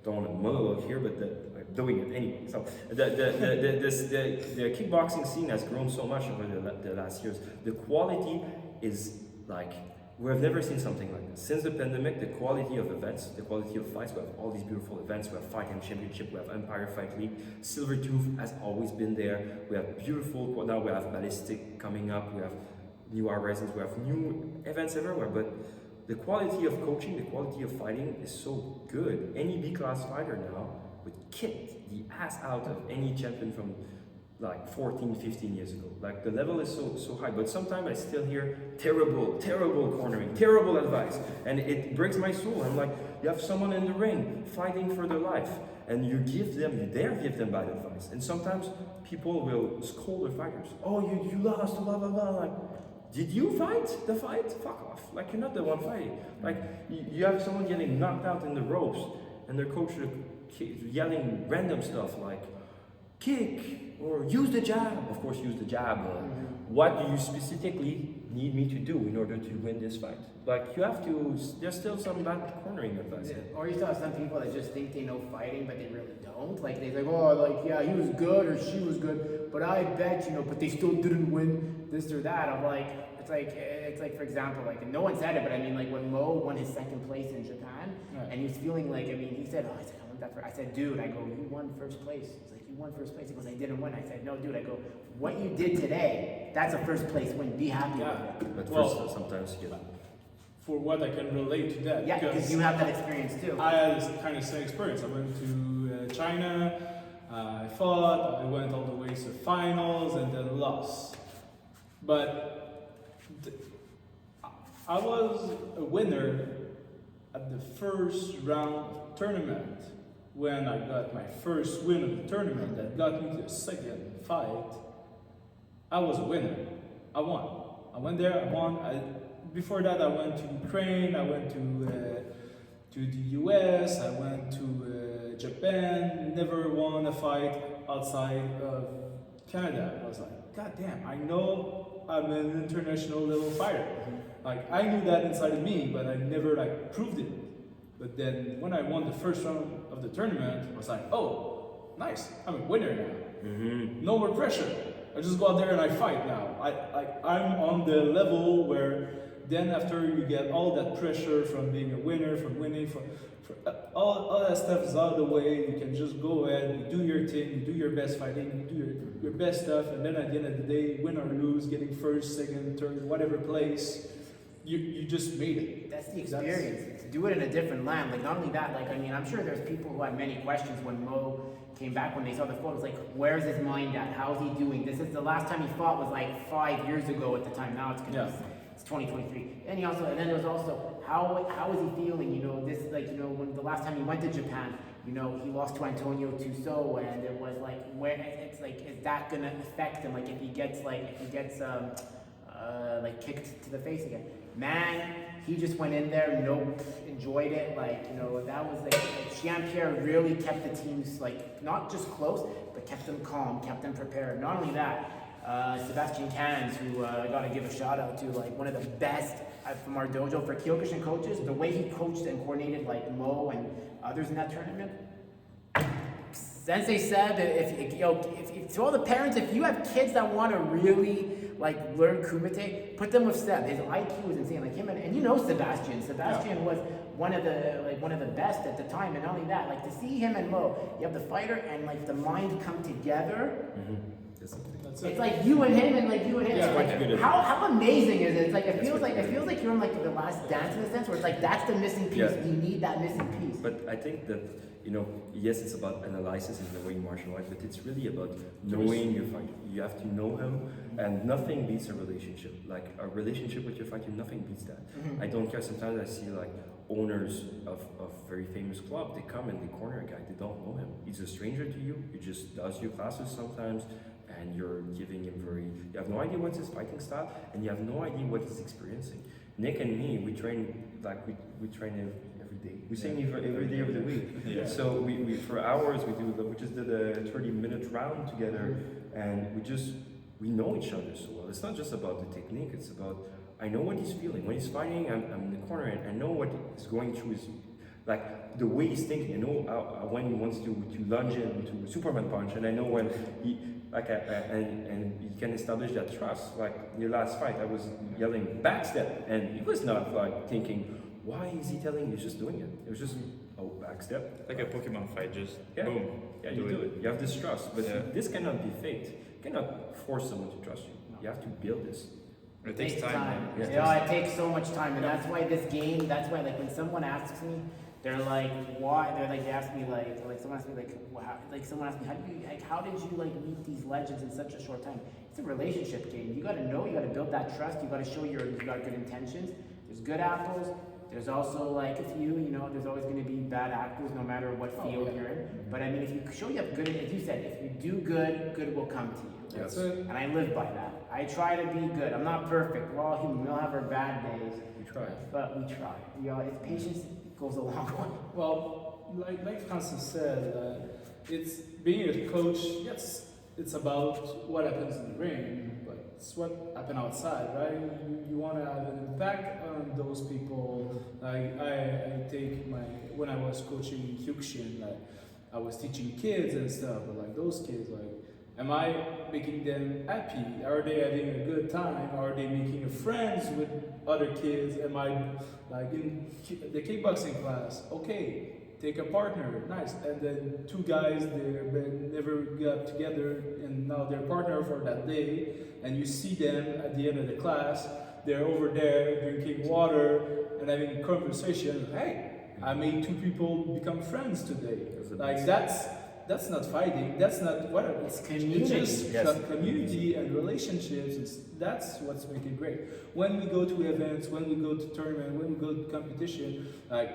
don't want to monologue here, but I'm doing it anyway. So the kickboxing scene has grown so much over the last years. The quality is like we've never seen something like this. Since the pandemic, the quality of events, the quality of fights, we have all these beautiful events. We have Fight and Championship, we have Empire Fight League. Silvertooth has always been there. We have beautiful, now we have Ballistic coming up. We have new horizons. We have new events everywhere. But the quality of coaching, the quality of fighting is so good. Any B-class fighter now would kick the ass out of any champion from like 14, 15 years ago. Like the level is so high, but sometimes I still hear terrible cornering, terrible advice, and it breaks my soul. I'm like, you have someone in the ring fighting for their life, and you dare give them bad advice. And sometimes people will scold the fighters. Oh, you lost, blah, blah, blah. Like, did you fight the fight? Fuck off. Like, you're not the one fighting. Like, you have someone getting knocked out in the ropes, and their coach yelling random stuff like, kick, or use the jab. Of course, use the jab. What do you specifically need me to do in order to win this fight? Like, you have to, there's still some bad cornering advice. Yeah. Or you still have some people that just think they know fighting, but they really don't. Like, they're like, oh, like, yeah, he was good or she was good, but I bet, but they still didn't win this or that. I'm like, it's like, for example, like, no one said it, but I mean, like, when Mo won his second place in Japan, and he was feeling like, I mean, he said, I said, dude, I go, you won first place. He's like, you won first place. He goes, I didn't win. I said, no, dude, I go, what you did today, that's a first place win. Be happy with it. But first, sometimes you get For what I can relate to that. Yeah, because you have that experience too. I had this kind of same experience. I went to China, I fought, I went all the way to finals and then lost. But I was a winner at the first round tournament when I got my first win of the tournament that got me to the second fight. I was a winner. I won. I went there, I won. Before that, I went to Ukraine, I went to the US, I went to Japan, never won a fight outside of Canada. I was like, God damn, I know I'm an international level fighter. Like, I knew that inside of me, but I never proved it. But then when I won the first round of the tournament, I was like, oh, nice, I'm a winner now. No more pressure. I just go out there and I fight now. I'm on the level where then after you get all that pressure from being a winner, from winning, from all that stuff is out of the way, you can just go ahead, you do your thing, you do your best fighting, you do your best stuff, and then at the end of the day, win or lose, getting first, second, third, whatever place, you just made it. That's the experience. To do it in a different land, like not only that, like I mean, I'm sure there's people who have many questions when Mo came back, when they saw the photos, like, where's his mind at? How's he doing? This is the last time he fought was like 5 years ago at the time. Now it's gonna be, it's 2023. And then there was also how is he feeling? This when the last time he went to Japan, he lost to Antonio Tuso, and it was like is that gonna affect him? Like if he gets kicked to the face again. Man, he just went in there, enjoyed it. That was Jean-Pierre really kept the teams not just close, but kept them calm, kept them prepared. Not only that, Sebastian Cans, who I gotta give a shout out to, one of the best from our dojo for Kyokushin coaches. The way he coached and coordinated Mo and others in that tournament. Sensei said, if to all the parents, if you have kids that want to really learn kumite, put them with Seb. His IQ was insane. And Sebastian. Sebastian was one of the best at the time. And not only that, to see him and Mo, you have the fighter and the mind come together. It's like you and him and you and him. Yeah, how amazing is it? It feels like you're in the last dance in a sense, where it's that's the missing piece. Yeah. You need that missing piece. But I think that yes, it's about analysis in the way martial art, but it's really about knowing your fighter. You have to know him, and nothing beats a relationship. A relationship with your fighter, nothing beats that. I don't care. Sometimes I see owners of very famous clubs, they come and they corner a guy, they don't know him. He's a stranger to you, he just does your classes sometimes, and you're giving him you have no idea what's his fighting style, and you have no idea what he's experiencing. Nick and me, we train we train every day. We sing every day of the week. Yeah. So we for hours we just did a 30-minute round together, and we know each other so well. It's not just about the technique. It's about I know what he's feeling when he's fighting. I'm in the corner and I know what is going through his like the way he's thinking. I know when he wants to lunge into a Superman punch, and I know when he and you can establish that trust. Like in the last fight, I was yelling backstep, and he was not like thinking, why is he telling me? He's just doing it. It was just backstep. Like a Pokemon fight, just Yeah. boom. Yeah, you do it. You have this trust, but this cannot be faked. You cannot force someone to trust you. You have to build this. It takes time. Yeah. You know, it takes so much time, and that's why this game. That's why, like, when someone asks me, they're like, "Why?" They're like, they ask me, like someone asked me, someone asked me, how did you like meet these legends in such a short time? It's a relationship game. You got to know. You got to build that trust. You got to show you got good intentions. There's good apples. There's also like a few, there's always going to be bad actors no matter what field you're in. But I mean, if you show you have good, as you said, if you do good, good will come to you. Yes. And I live by that. I try to be good. I'm not perfect. We're all human. We all have our bad days. We try. But we try. It's patience goes a long way. Well, like Francis said, it's being a coach. Yes, it's about what happens in the ring, but it's what happens outside, right? You want to have an impact on those people. Like I take when I was coaching Kyokushin, like I was teaching kids and stuff, but like those kids, like, am I making them happy? Are they having a good time? Are they making friends with other kids? Am I like in the kickboxing class? Okay, take a partner, nice. And then two guys they never got together, and now they're partner for that day. And you see them at the end of the class. They're over there drinking water and having a conversation. Hey, I made two people become friends today. Like that's not fighting. That's not whatever. It's community. It's just Yes. community and relationships. That's what's making it great. When we go to events, when we go to tournament, when we go to competition, like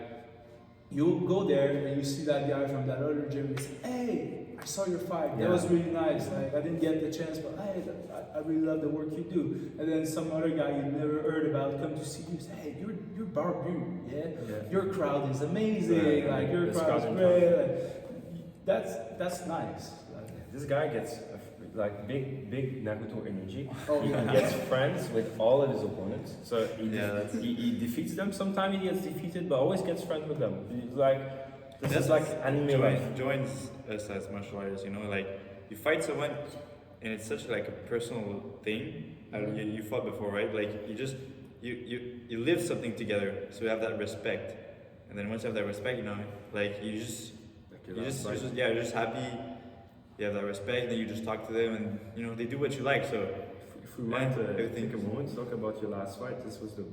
you go there and you see that guy from that other gym and say, "Hey, I saw your fight. That was really nice. Like I didn't get the chance, but hey, I really love the work you do." And then some other guy you never heard about come to see you, say, "Hey, you're Barbu, yeah? Your crowd is amazing. Like your crowd is great." Like, that's nice. Like, This guy gets like big Naruto energy. Oh, He yeah. gets friends with all of his opponents. So Yeah, he defeats them. Sometimes he gets defeated, but always gets friends with them. He's like this is like anime life. joins us as martial artists, like you fight someone and it's such like a personal thing. You fought before, right? Like you live something together, so you have that respect. And then once you have that respect, like you're just happy. You have that respect, then you just talk to them, and they do what you like. So If we want to take a moment to talk about your last fight, this was the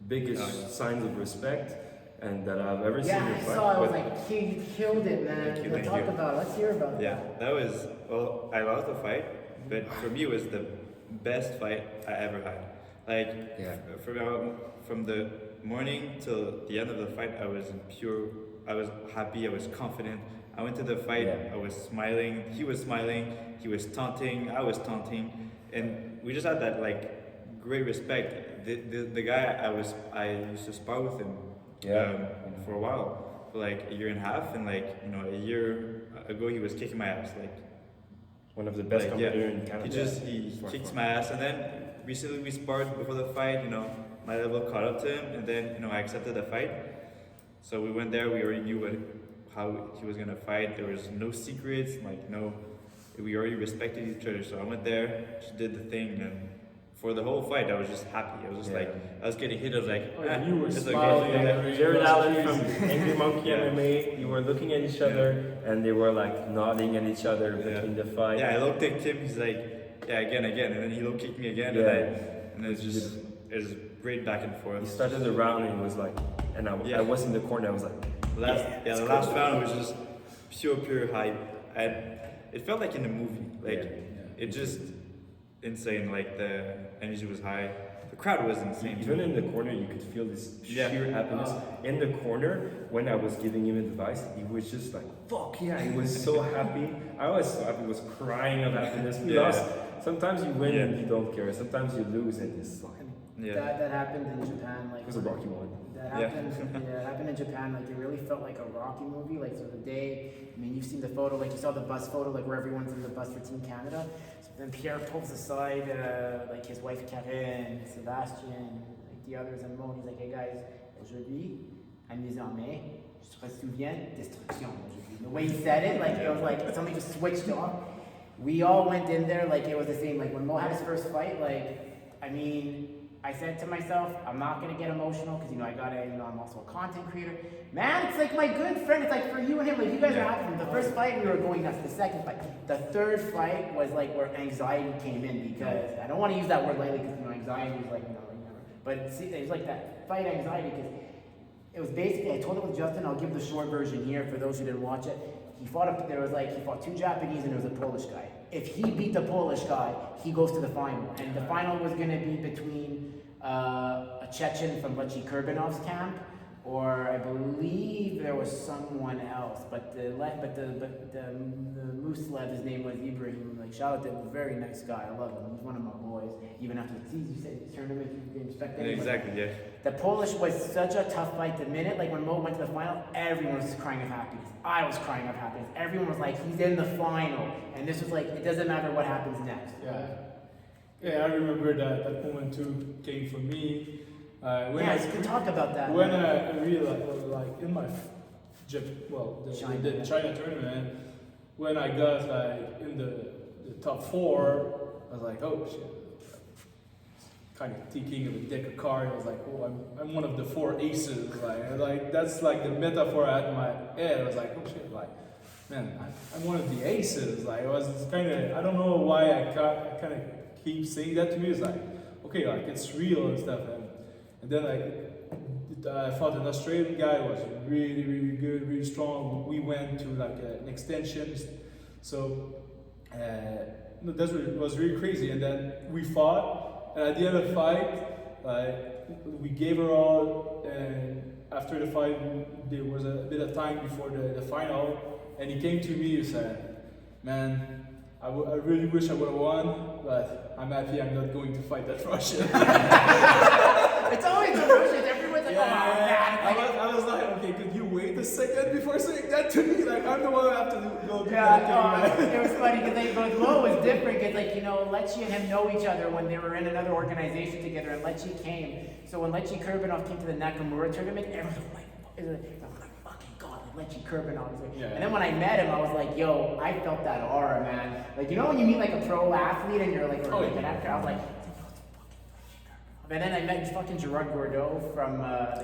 biggest signs of respect and that I've ever seen Yeah, in I a fight. saw. I was But like, you killed it, man. Thank you, Let's thank talk you. about it. Let's hear about yeah, that. that was I lost the fight, but for me it was the best fight I ever had. Like from the morning till the end of the fight, I was happy, I was confident. I went to the fight, I was smiling, he was taunting, I was taunting, and we just had that like great respect. The guy I used to spar with him for a while, for like a year and a half, and like a year ago he was kicking my ass, like one of the best like, competitors in Canada. he kicks my ass, and then recently we sparred before the fight. My level caught up to him, and then I accepted the fight. So we went there. We already knew how he was gonna fight. There was no secrets, we already respected each other. So I went there, just did the thing, and for the whole fight I was just happy. I was just like, I was getting hit. I was like, you were it's smiling. okay. Jared Allen from Crazy. Angry Monkey MMA, you were looking at each other and they were like nodding at each other between the fight. Yeah, I low kicked him. He's like, again, and then he low kicked me again, and it's just great back and forth. He started the round and he was like, and I was in the corner, I was like, The last round was just pure hype, and it felt like in a movie. Like it just insane. Like the energy was high, the crowd was insane. Even in the corner, you could feel this Yeah. sheer happiness. In the corner, when I was giving him advice, he was just like, "Fuck yeah!" He was so happy. I was so happy. He was crying of happiness. We Yeah. lost. Sometimes you win Yeah. and you don't care. Sometimes you lose and it's like Yeah. That happened in Japan. Like it was a rocky one. That Yeah. happened. Yeah, it happened in Japan. Like it really felt like a Rocky movie. Like so the day. I mean, you've seen the photo. Like you saw the bus photo. Like where everyone's in the bus for Team Canada. So then Pierre pulls aside like his wife Karen, Sebastian, like the others, and Mo. He's like, "Hey guys, aujourd'hui, amusez mais je te souviens destruction." The way he said it, like it was like somebody just switched off. We all went in there like it was the same. Like when Mo had his first fight, like I mean. I said to myself, I'm not gonna get emotional because I'm also a content creator. Man, it's like my good friend. It's like for you and him, like you guys are happy. From the first fight, we were going nuts. The second fight, the third fight was like where anxiety came in because I don't want to use that word lightly because anxiety is like but see, it was like that fight anxiety because it was basically I told it with Justin. I'll give the short version here for those who didn't watch it. He fought two Japanese and there was a Polish guy. If he beat the Polish guy, he goes to the final. And the final was going to be between a Chechen from Lechi Kurbanov's camp, or I believe there was someone else. But the Muslev, his name was Ibrahim. Like shout out to him, a very nice guy. I love him. He's one of my boys. Even after you said the tournament, you didn't expect anything. Exactly. Yeah. The Polish was such a tough fight. The minute, like when Mo went to the final, everyone was crying of happiness. I was crying of happiness. Everyone was like, he's in the final. And this was like, it doesn't matter what happens next. Yeah, I remember that moment too came for me. You can talk about that. When I realized, like in my China. the China tournament, when I got like in the top 4, I was like, oh shit. Kind of thinking of a deck of cards. I was like, oh, I'm one of the 4 aces. Like that's like the metaphor I had in my head. I was like, oh shit, like, man, I'm one of the aces. Like, it was kind of, I don't know why I kind of keep saying that to me. It's like, okay, like it's real and stuff. And then I fought an Australian guy who was really, really good, really strong. We went to like an extension. So that was really crazy. And then we fought. And at the end of the fight, we gave her all, and after the fight, there was a bit of time before the final, and he came to me and said, man, I really wish I would have won, but I'm happy I'm not going to fight that Russian. It's always the Russians, everyone's like, I was like, okay, could you wait a second before saying that to me? Like, I'm the one who have to go do that thing, it was funny because Mo was different because Lechi and him know each other when they were in another organization together, and Lechi came. So when Lechi Kurbanov came to the Nakamura tournament, everyone was like, oh my fucking god, like Lechi Kurbanov. And then when I met him, I was like, yo, I felt that aura, man. Like, when you meet like a pro athlete and you're like, an actor, I was like, and then I met fucking Gerard Gordeau from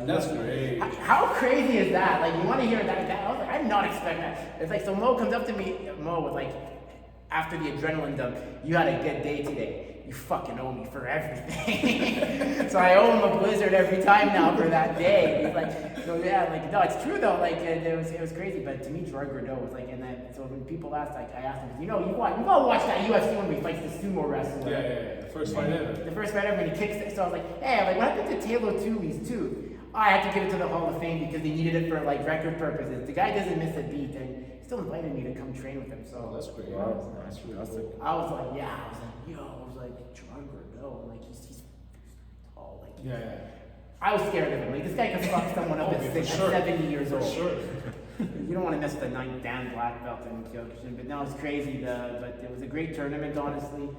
That's great. How crazy is that? Like, you want to hear that? I was like, I'm not expecting that. It's like, so Mo comes up to me, Mo was like, after the adrenaline dump, you had a good day today. You fucking owe me for everything. So I owe him a blizzard every time now for that day. He's like, no, it's true though. Like, it was crazy. But to me, Gerard Gordeau was like, and then so when people asked, like, I asked him, you've all watched that UFC when we fight the sumo wrestler. Yeah. The first fight ever. The first fight ever, when he kicks it. So I was like, hey, what happened to Taylor Tooley's tooth? I had to give it to the Hall of Fame because they needed it for like record purposes. The guy doesn't miss a beat, and he still invited me to come train with him. So that's great. Wow, that's fantastic. I was like, Gerard Gordeau, like he's tall, like I was scared of him. Like this guy could fuck someone up at 70 years old. Sure. You don't want to mess with the 9th Dan black belt in Kyokushin, but no, it's crazy. But it was a great tournament, honestly.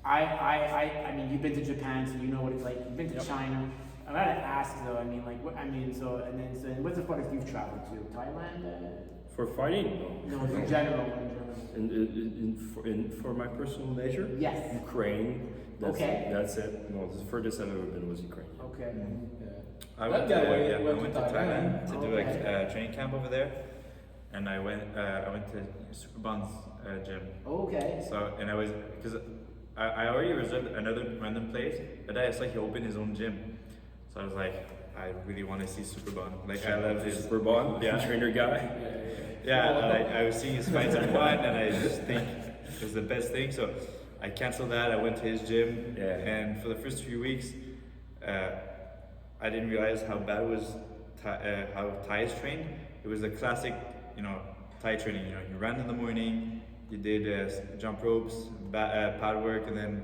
I mean, you've been to Japan, so you know what it's like. You've been to China. I gotta ask though. I mean, what's the farthest you've traveled to? Thailand? For fighting? No, in general. For my personal leisure? Yes. Ukraine. That's it. No, the furthest I've ever been was Ukraine. Okay. I went to Thailand to do a training camp over there, and I went to Superbon's gym. Okay. So because I already reserved another random place, but I saw he opened his own gym, so I was like, I really want to see Superbon. Like I love his Superbon, trainer guy. I was seeing his fights online, and I just think it was the best thing. So I canceled that. I went to his gym, and for the first few weeks, I didn't realize how bad was how Thai is trained. It was the classic, Thai training. You ran in the morning, you did jump ropes, pad work, and then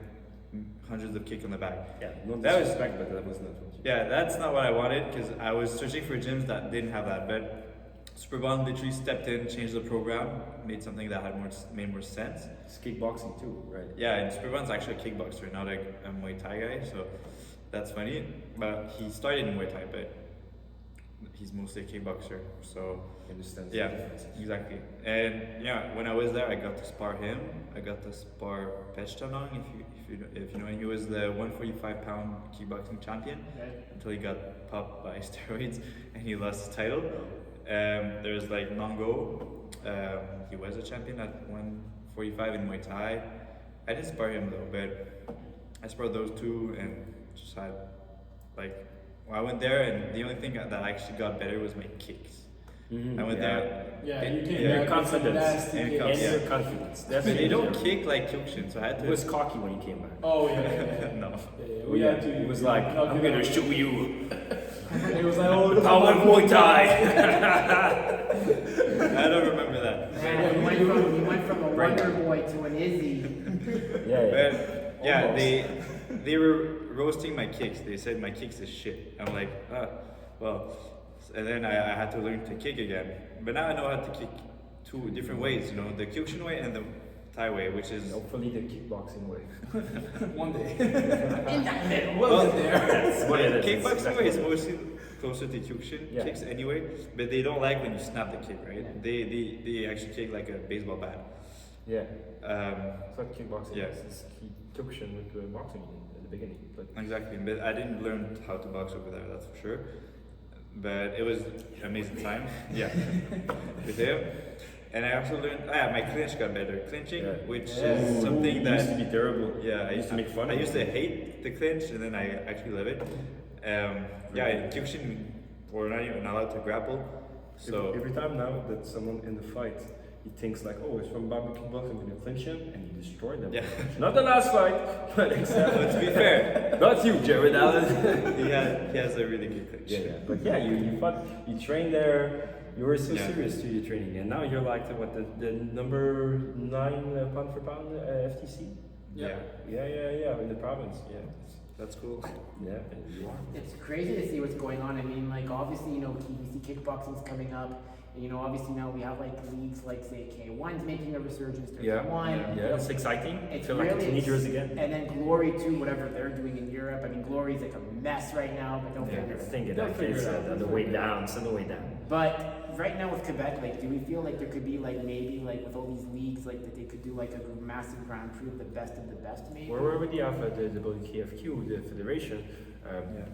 hundreds of kicks on the back. Yeah, no That was- disrespect, but that was not what you. Yeah, that's not what I wanted because I was searching for gyms that didn't have that. But Superbond literally stepped in, changed the program, made something that made more sense. It's kickboxing too, right? Yeah, and Superbond's actually a kickboxer, not a Muay Thai guy, so that's funny. But he started in Muay Thai, but he's mostly a kickboxer. So You understand? yeah, the difference. exactly. And yeah, when I was there, I got to spar him. I got to spar Pechtanong, if you know, he was the 145-pound kickboxing champion until he got popped by steroids and he lost his title. There's like Mongo. He was a champion at 145 in Muay Thai. I didn't spar him though, but I sparred those two and just had I went there and the only thing that actually got better was my kicks. I went there. Yeah, and- you came Your back with some confidence. nasty And kicks. And Yeah. your confidence. That's But what they you don't do. kick like Kyokushin, so I had It to. was cocky when he came back. Oh yeah. No. Yeah, Oh, we yeah. had to. It was like, knock I'm it gonna out. show you It was like, oh, power Muay Thai. I don't remember that. Man, you went from a Wonder Boy to an Izzy. Yeah, But yeah, Almost. they were roasting my kicks. They said my kicks is shit. I'm like, well. And then I had to learn to kick again. But now I know how to kick two different ways. The Kyokushin way and the Thai way, which is Hopefully the kickboxing way. one day. In that middle. Well, there. That's what it is. kickboxing way is mostly closer to Kyokushin Yeah. kicks anyway. But they don't like when you snap the kick, right? They actually kick like a baseball bat. Yeah, Um, that's what kickboxing Yeah. is. It's Kyokushin with boxing at the beginning. But Exactly, but I didn't learn how to box over there, that's for sure. But it was amazing time, yeah, with him. And I also learned, my clinch got better. Clinching, Yeah. which Yeah. is something It used to that, be terrible. yeah, I used to make fun I of used it. to hate the clinch, and then I actually love it. Yeah, in Kyokushin, we're not even allowed to grapple, so every time now that someone in the fight, he thinks like, oh, it's from Barbu Kickboxing, I'm gonna clinch him, and you destroy them. Yeah. Not the last fight, but but except to be fair, not you, Jared Allen. he has a really good clinch. Yeah, but yeah, you fought, you trained there. You were so Yeah. serious to your training, and now you're like the number 9 pound for pound FTC. Yeah, Yeah, in the province. Yeah, that's cool. yeah, and you are. It's crazy to see what's going on. I mean, like, obviously, we see kickboxing's coming up. And, obviously now we have like leagues like say K1's making a resurgence. There's Yeah, one. yeah, it's exciting. It's Feel like really teenagers again. And then Glory too, whatever they're doing in Europe. I mean, Glory's like a mess right now, but don't Yeah, figure I it think out. that figure is it out. on the way down. It's on the way down. But right now with Quebec, like, do we feel like there could be like maybe like with all these leagues, like that they could do like a massive Grand Prix of the best, maybe? We already have the WKFQ, the federation,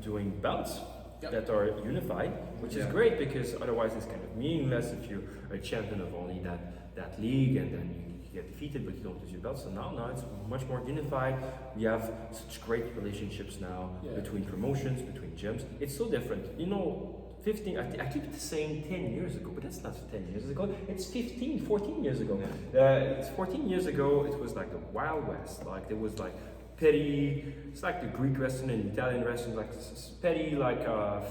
doing belts Yep. that are unified, which is Yeah. great because otherwise it's kind of meaningless if you are a champion of only that league and then you get defeated but you don't lose your belt. So now it's much more unified. We have such great relationships now Yeah. between promotions, between gyms. It's so different. 15, I keep saying 10 years ago, but that's not 10 years ago. It's 15, 14 years ago. It's 14 years ago, it was like the Wild West. Like, there was like petty, it's like the Greek wrestling and Italian wrestling, like petty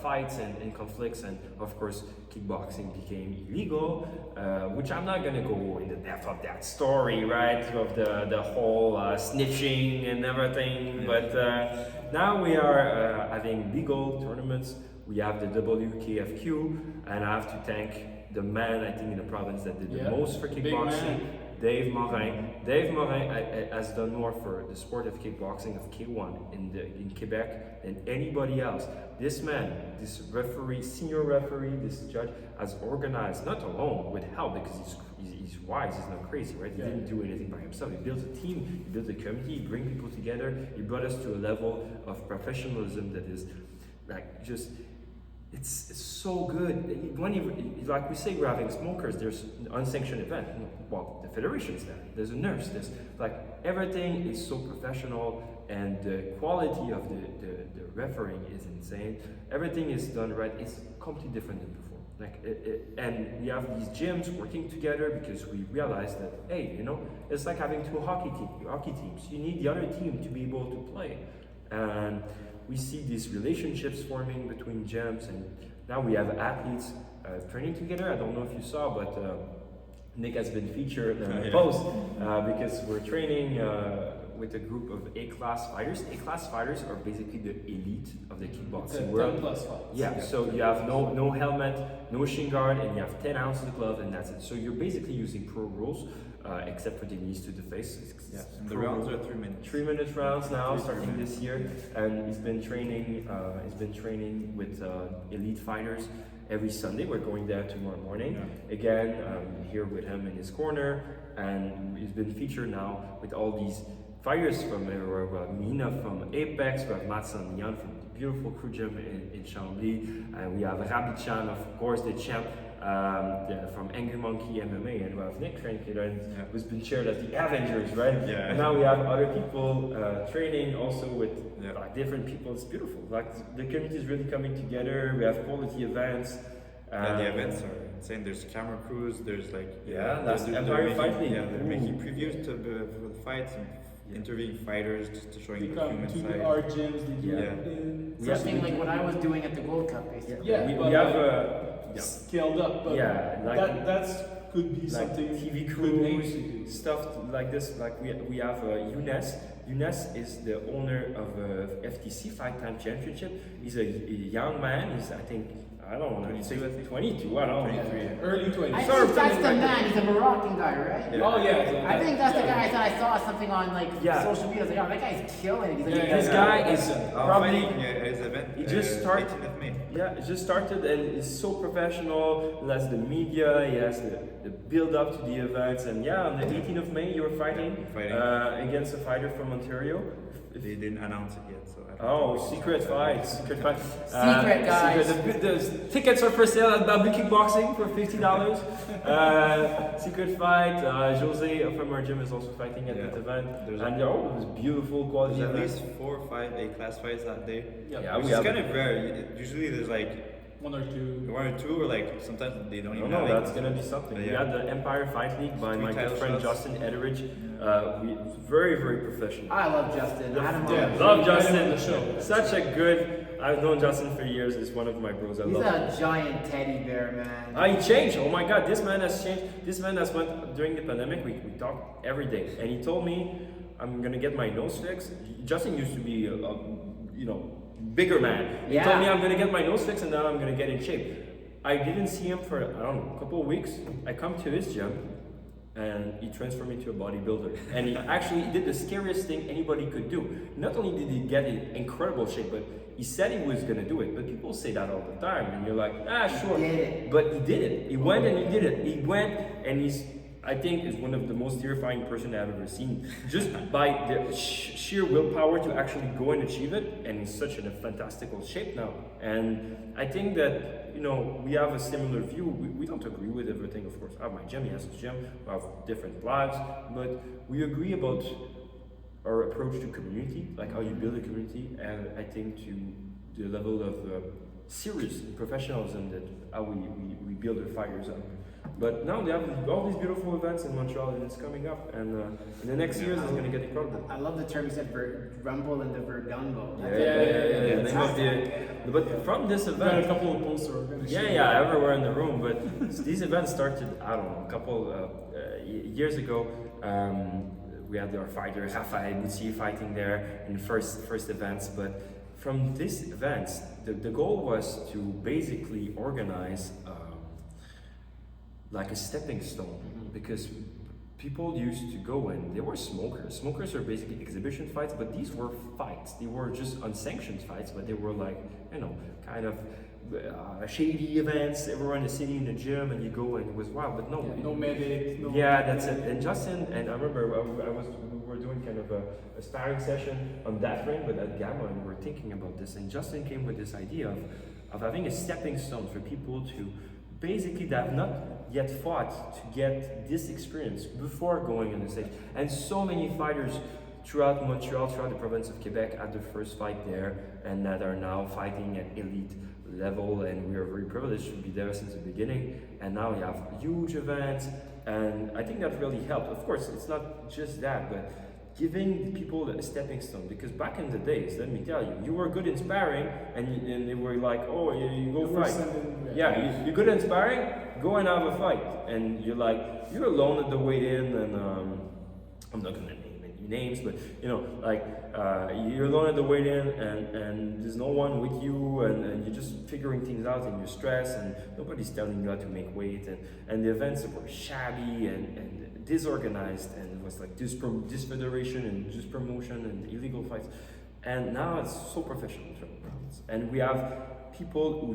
fights and conflicts, and of course kickboxing became illegal, which I'm not gonna go in the depth of that story, right, of the whole snitching and everything, but now we are having legal tournaments. We have the WKFQ, and I have to thank the man, I think, in the province that did the most for big kickboxing, man. Dave Morin. Dave Morin has done more for the sport of kickboxing of K1 in Quebec than anybody else. This man, this referee, senior referee, this judge, has organized, not alone, with help, because he's wise, he's not crazy, right? He Yeah. didn't do anything by himself. He built a team, he built a community, he bring people together. He brought us to a level of professionalism that is like just. It's so good. When like we say, we're having smokers. There's an unsanctioned event. Well, the federation's there. There's a nurse. There's like everything is so professional, and the quality of the refereeing is insane. Everything is done right. It's completely different than before. Like, and we have these gyms working together because we realize that it's like having two hockey teams. You need the other team to be able to play, and we see these relationships forming between gyms, and now we have athletes training together. I don't know if you saw, but Nick has been featured in a post because we're training with a group of A-class fighters. A-class fighters are basically the elite of the kickboxing world. 10 plus fights. Yeah, so you have no helmet, no shin guard, and you have 10 ounces of glove, and that's it. So you're basically using pro rules, except for the knees to the face. And the rounds are 3 minutes. 3 minute rounds now, starting this year, and he's been training. With elite fighters every Sunday. We're going there tomorrow morning. Again, here with him in his corner, and he's been featured now with all these fighters from everywhere. We have Mina from Apex, we have Mats and Jan from the beautiful crew gym in Chambly, and we have Rabichan, of course, the champ from Angry Monkey MMA, and we have Nick Tranquilla, who's been shared as the Avengers, right? Yeah. And now we have other people training also with different people. It's beautiful. Like the community is really coming together. We have quality events. The events are insane. There's camera crews. There's like that's they're Empire making, Fight League. they're making previews for the fights and interviewing fighters just to show They you the come human to side. our gyms, they do Yeah. it in Something like what I was doing at the Gold Cup, basically. Yeah, we but, have scaled up. But that could be like something TV we could aim crews, to do. stuff like this. Like we have Younes. Younes is the owner of FTC Fight Time Championship. He's a young man. He's I don't want to say 22. I don't know. 23. Early 20s. I think that's the man. He's a Moroccan guy, right? Yeah. Oh yeah. I think that's the guy that I saw something on like social media. I was like, oh, that guy's killing it. He's like, This guy is probably. Fighting his event. He just started. 18th of May. Yeah, it just started and is so professional. He has the media, he has the build up to the events, and on the 18th of May you're fighting, against a fighter from Ontario. They didn't announce it yet, so. I don't Oh, know. secret fight. Secret, guys. The tickets are for sale at Barbu Kickboxing for $50. Secret fight. Jose from our gym is also fighting at that event. And they're always beautiful quality There's at events. least 4 or 5 A-class fights that day. Yeah, Which we is have. kind of rare. Usually there's like One or two. 1 or 2, or like sometimes they don't even No, have that's A-class. gonna be something. We Yeah. had the Empire Fight League by 3 my good title friend shots. Justin Ederidge. Very, very professional. I love Justin. I had him on. Yeah. Love Had him on Justin. the show. Such a good. I've known Justin for years. He's one of my bros. I He's love him. a giant teddy bear, man. He changed. Oh my God, this man has changed. This man has went during the pandemic. We talked every day, and he told me, "I'm gonna get my nose fixed." Justin used to be a bigger man. He told me, "I'm gonna get my nose fixed, and then I'm gonna get in shape." I didn't see him for a couple of weeks. I come to his gym, and he transformed into a bodybuilder. And he actually did the scariest thing anybody could do. Not only did he get in incredible shape, but he said he was gonna do it. But people say that all the time, and you're like, sure. He did it. But he did it. He went and he did it. He went, and I think is one of the most terrifying person I've ever seen. Just by the sheer willpower to actually go and achieve it, and he's such in a fantastical shape now. And I think that we have a similar view. We don't agree with everything, of course. I have my gym, he has his gym. We have different lives, but we agree about our approach to community, like how you build a community, and I think to the level of serious professionalism that how we build our fighters up. But now they have all these beautiful events in Montreal, and it's coming up, and in the next years it's going to get incredible. I love the term you said, Rumble and the Verdungo. But from this We've got a event, couple of posters we're gonna show you. everywhere in the room. But these events started, I don't know, a couple years ago. We had our fighter Rafael Boutier fighting there in the first events. But from these events, the goal was to basically organize like a stepping stone, because people used to go and they were smokers. Smokers are basically exhibition fights, but these were fights. They were just unsanctioned fights, but they were like, kind of shady events. Everyone is sitting in the gym and you go and it was wild, but no. No medic. No That's it. And Justin, and I remember we were doing kind of a sparring session on that ring, but at Gamma, and we were thinking about this. And Justin came with this idea of having a stepping stone for people to basically that have not yet fought to get this experience before going on the stage. And so many fighters throughout Montreal, throughout the province of Quebec, had their first fight there, and that are now fighting at elite level, and we are very privileged to be there since the beginning. And now we have huge events, and I think that really helped. Of course, it's not just that, but giving people a stepping stone. Because back in the days, let me tell you, you were good in sparring, and they were like, oh, you go fight. Yeah, you're good in sparring, go and have a fight. And you're like, you're alone at the weigh-in, and I'm not gonna name any names, but you know, like you're alone at the weigh-in, and there's no one with you, and you're just figuring things out, and you're stressed, and nobody's telling you how to make weight, and the events were shabby and disorganized, and it was like this federation and this promotion and illegal fights. And now it's so professional, and we have people who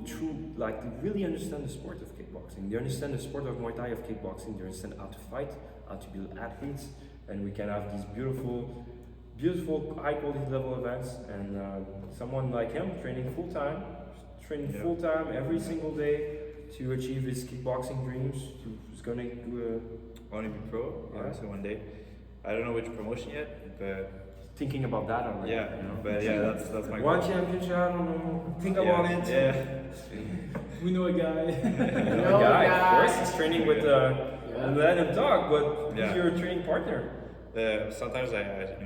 they really understand the sport of kickboxing. They understand the sport of Muay Thai of kickboxing. They understand how to fight, how to build athletes, and we can have these beautiful, high quality level events. And someone like him training full time every single day to achieve his kickboxing dreams. Who's gonna do Want to be pro, honestly, one day. I don't know which promotion yet, but thinking about that already. yeah, you know? but yeah, that's my One goal. championship, I don't know. Think about it. Yeah. We know a guy. The guy, of course, he's training with. Let him talk, but Yeah. who's your training partner? Sometimes I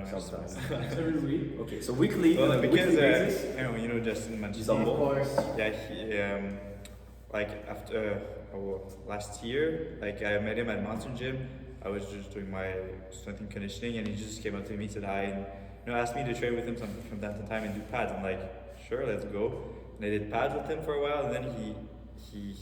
Sometimes. Every week. Okay, so weekly. Well, because weekly basis. Justin mentioned. Some- Of course. Yeah, he, like after last year, like I met him at Mountain Gym. I was just doing my strength and conditioning, and he just came up to me, said hi, and asked me to train with him from time to time and do pads. I'm like, sure, let's go. And I did pads with him for a while, and then he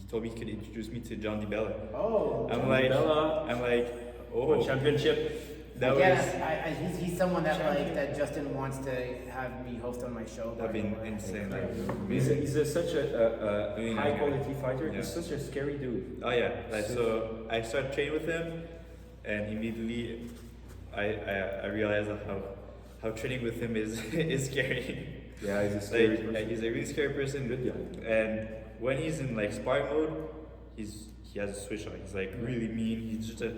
told me he could introduce me to John DiBella. Oh. I'm like, Oh, oh, championship. that was. He's someone that Justin wants to have me host on my show. That'd be insane. Like, He's such a Really high nice quality fighter. Yeah. He's such a scary dude. oh yeah, like so I started training with him, and immediately I realized how training with him is is scary. Yeah, he's a scary Like person. he's a really scary person. Good guy. And when he's in like sparring mode, he has a switch on. He's like really mean.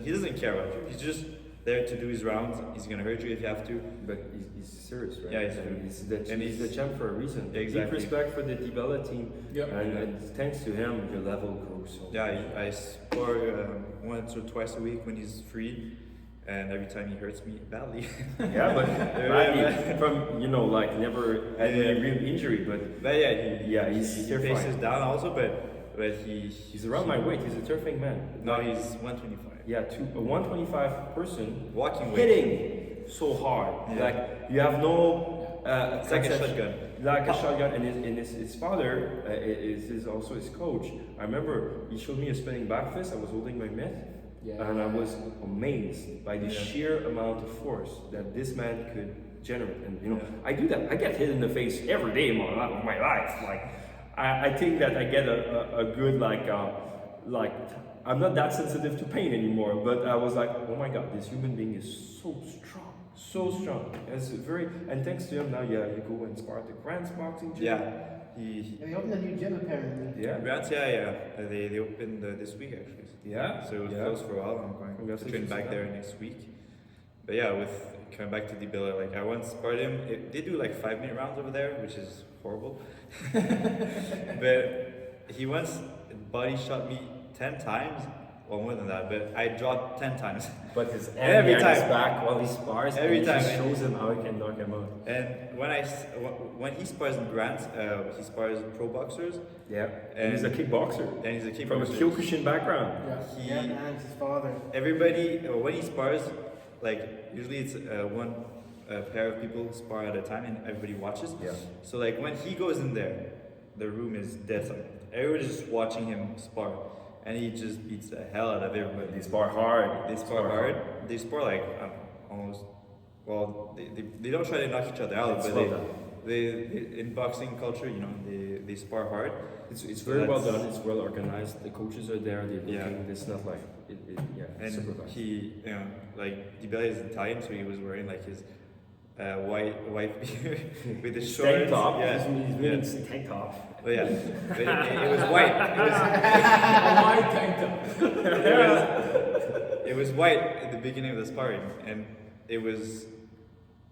He doesn't care about you. He's just there to do his rounds. He's gonna hurt you if you have to. But he's serious, right? Yeah, he's and serious. he's the champ for a reason. Exactly. Deep respect for the DiBella team. Yep. And thanks to him, your level grows so Yeah, I spar once or twice a week when he's free, and every time he hurts me badly. Yeah, but badly from never any real injury, but But yeah, he's he terrifying. faces down also, but he's around my weight. He's a turfing man. No, he's 125. Yeah, a 125 person Walking weight. hitting so hard. Yeah. Like you have no. It's like a concept- shotgun. Like a shotgun, and his father is also his coach. I remember he showed me a spinning back fist. I was holding my mitt, and I was amazed by the sheer amount of force that this man could generate. And I do that. I get hit in the face every day of my life. Like I think that I get a good like I'm not that sensitive to pain anymore. But I was like, oh my god, this human being is so strong. So strong. It's and thanks to him now, you go and spar at the Grants Boxing Gym. Yeah, he. They opened a new gym apparently. Yeah. Grants, yeah. They opened this week actually. Yeah. So it was Yeah. closed for a while. I'm going to Congratulations train back to there that. next week. But yeah, with coming back to DiBella, like I once sparred him. They do like 5-minute rounds over there, which is horrible. But he once body shot me 10 times. Well, more than that, but I dropped 10 times. But his Every hand behind his time. back while he spars, Every and it just time. shows him how he can knock him out. And when he spars in Grants, he spars pro boxers, Yeah. And he's a kickboxer. and he's a From a kickboxer. Kyokushin background. He, Yeah, man, it's his father. everybody, when he spars, like usually it's one pair of people spar at a time, and everybody watches. Yeah. So like when he goes in there, the room is dead silent. Everybody's just watching him spar, and he just beats the hell out of everybody. They spar hard. They spar hard. They spar like almost. Well, they don't try to knock each other out, It's but well done. they in boxing culture, they spar hard. It's So very well that's- done. It's well organized. The coaches are there. They're looking. Yeah. It's not like And supervised. he, like DiBella is Italian, so he was wearing like his white beard with his shorts. Tank top. Yeah, He's yeah. wearing tank top. But yeah, but it was white. Why tanked up? It was white at the beginning of the sparring, and it was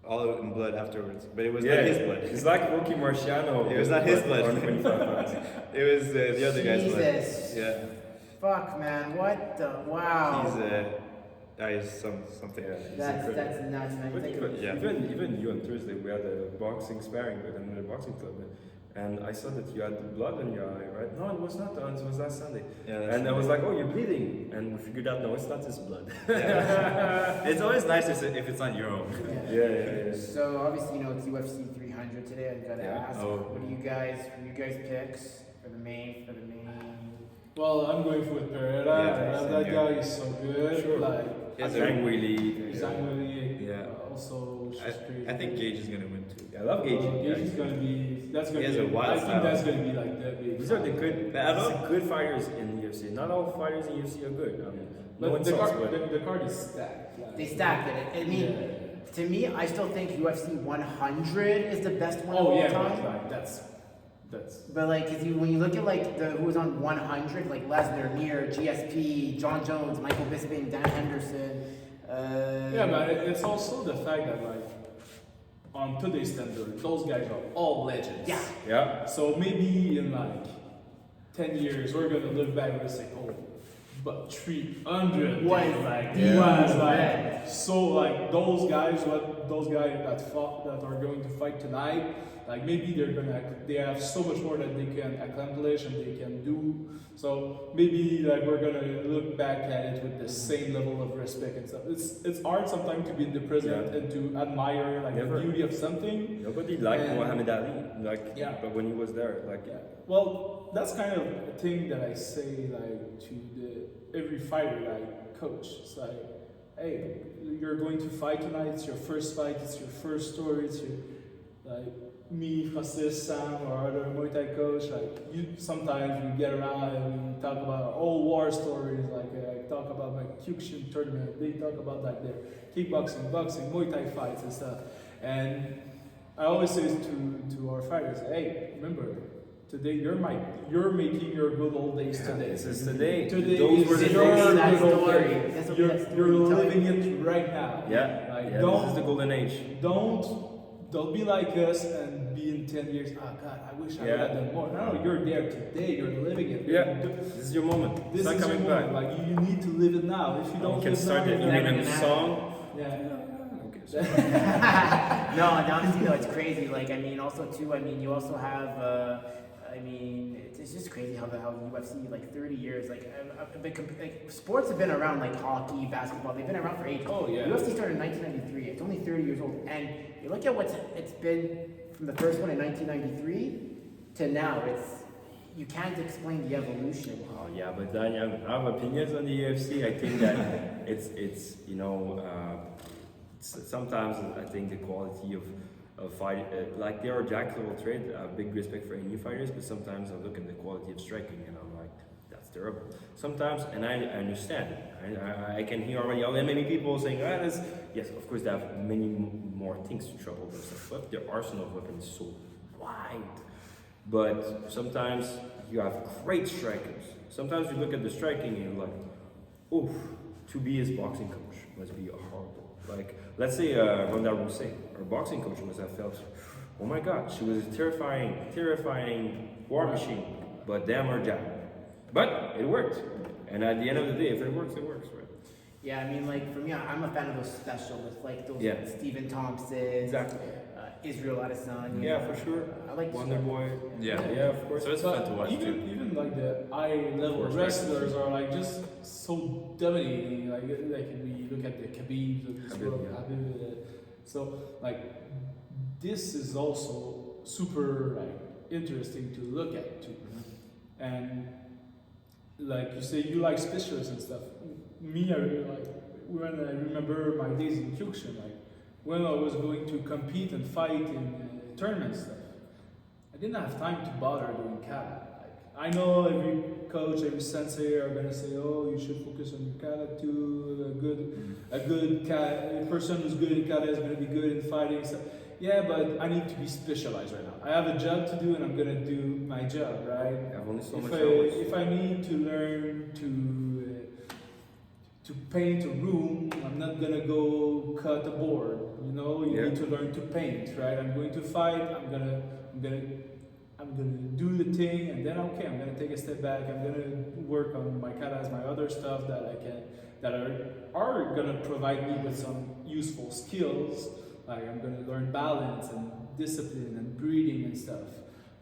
all in blood afterwards. But it was not his blood. It's like Rocky Marciano. It was not his but blood. 125 pounds. It was the other guy's blood. Jesus. Yeah, Fuck, man. What the? Wow. that is something. That's nuts, man. But Think even, of- Yeah. even you on Thursday, we had a boxing sparring with another boxing club, and I saw that you had blood in your eye, right? No, it was not. It was last Sunday. Yeah, that's And I was like, oh, you're bleeding, and we figured out, no, it's not his blood. Yeah. It's always nice if it's not your own. Yeah. So obviously, it's UFC 300 today. I gotta Yeah. ask, Oh. what do you guys picks for the main? Well, I'm going with Pereira. Yeah, I love same that here. guy. He's so good. Sure. Like, He has Zhang a, Weili. Zhang Weili. Yeah. Also, she's crazy. I think Gage is gonna win too. I love Gage. Gage is gonna be. That's gonna He has be. a wild I think style. that's gonna be like the big. These are the good, I don't- these are good fighters in the UFC. Not all fighters in UFC are good. I mean, no But one the sucks, card, but the card is stacked. Like, They stacked it. I mean, yeah. to me, I still think UFC 100 is the best one of Oh all yeah, time. but, like that's. But like, when you look at like who was on 100, like Lesnar, Mir, GSP, John Jones, Michael Bisping, Dan Henderson. Yeah, but it's also the fact that like on today's standard, those guys are all legends. Yeah. yeah. So maybe in like 10 years, we're gonna look back and say, oh, but 300 Was like the he was best. like so like those guys that fought that are going to fight tonight, like maybe they have so much more that they can accomplish and they can do. So maybe like we're gonna look back at it with the same level of respect and stuff. It's hard sometimes to be in the present and to admire like Never. the beauty of something. Nobody liked And- Muhammad Ali, like, Yeah. but when he was there, like, Yeah. Well, that's kind of a thing that I say like to every fighter that I coach. It's like, hey, you're going to fight tonight. It's your first fight. It's your first story. It's your like me, Francis, Sam, or other Muay Thai coach. Like sometimes we get around and we talk about our old war stories. Like I talk about my Kyokushin tournament. They talk about like their kickboxing, boxing, Muay Thai fights and stuff. And I always say to our fighters, hey, remember. Today you're making your good old days today. this is today. Today Those is were the your days. that good old story. day. That's what You're, that story you're tells living you. it right now. Yeah, Like yeah, this is the golden age. don't be like us and be in 10 years. Oh God, I wish I would have done more. No, you're there today. You're living it. Yeah, this is your moment. This It's not is coming your back. moment. Like you need to live it now. If you don't You can live start now, the you're never Eminem gonna have song. Yeah. Okay, so No, honestly though, it's crazy. Like, I mean, also too, I mean, you also have, I mean, it's just crazy how the UFC, like 30 years, like, sports have been around, like hockey, basketball, they've been around for ages. Oh, yeah. UFC started in 1993. It's only 30 years old, and you look at it's been from the first one in 1993 to now. You can't explain the evolution. Oh yeah, but then I have opinions on the UFC. I think that it's sometimes I think the quality of fight, like they are jacks of all trade. I have big respect for any fighters, but sometimes I look at the quality of striking and I'm like, that's terrible. Sometimes, and I understand. I can hear already many people saying, yes, of course they have many more things to trouble themselves, but their arsenal of weapons is so wide. But sometimes you have great strikers. Sometimes you look at the striking and you're like, oof, to be his boxing coach must be horrible. Like, let's say Ronda Rousey, our boxing coach must have felt, oh my God, she was a terrifying war machine, but damn her jab. But it worked. And at the end of the day, if it works, right? Yeah, I mean, like for me, I'm a fan of those specialists, like those Yeah. Stephen Thompson, Exactly. Israel Adesanya. Yeah, for sure. I like Wonder Boy. Yeah. Yeah, of course. So it's fun to watch too. Even like the high level Force wrestlers are like just so dominating. Like we look at the Khabib, of this Khabib, world, yeah. Khabib, so like this is also super like interesting to look at too. And like you say, you like specialists and stuff. Me, I really like when I remember my days in Kyokushin, like when I was going to compete and fight in tournaments stuff. I didn't have time to bother doing kata. Like, I know every coach, every sensei are gonna say, "Oh, you should focus on your kata too. A person who's good in kata is gonna be good in fighting." So, yeah, but I need to be specialized right now. I have a job to do, and I'm gonna do my job, right? I have only so much If hours. if I need to learn to paint a room, I'm not gonna go cut a board. You know, you Yeah. need to learn to paint, right? I'm going to fight. I'm gonna do the thing, and then okay, I'm gonna take a step back. I'm gonna work on my katas, my other stuff that are gonna provide me with some useful skills. Like I'm gonna learn balance and discipline and breathing and stuff.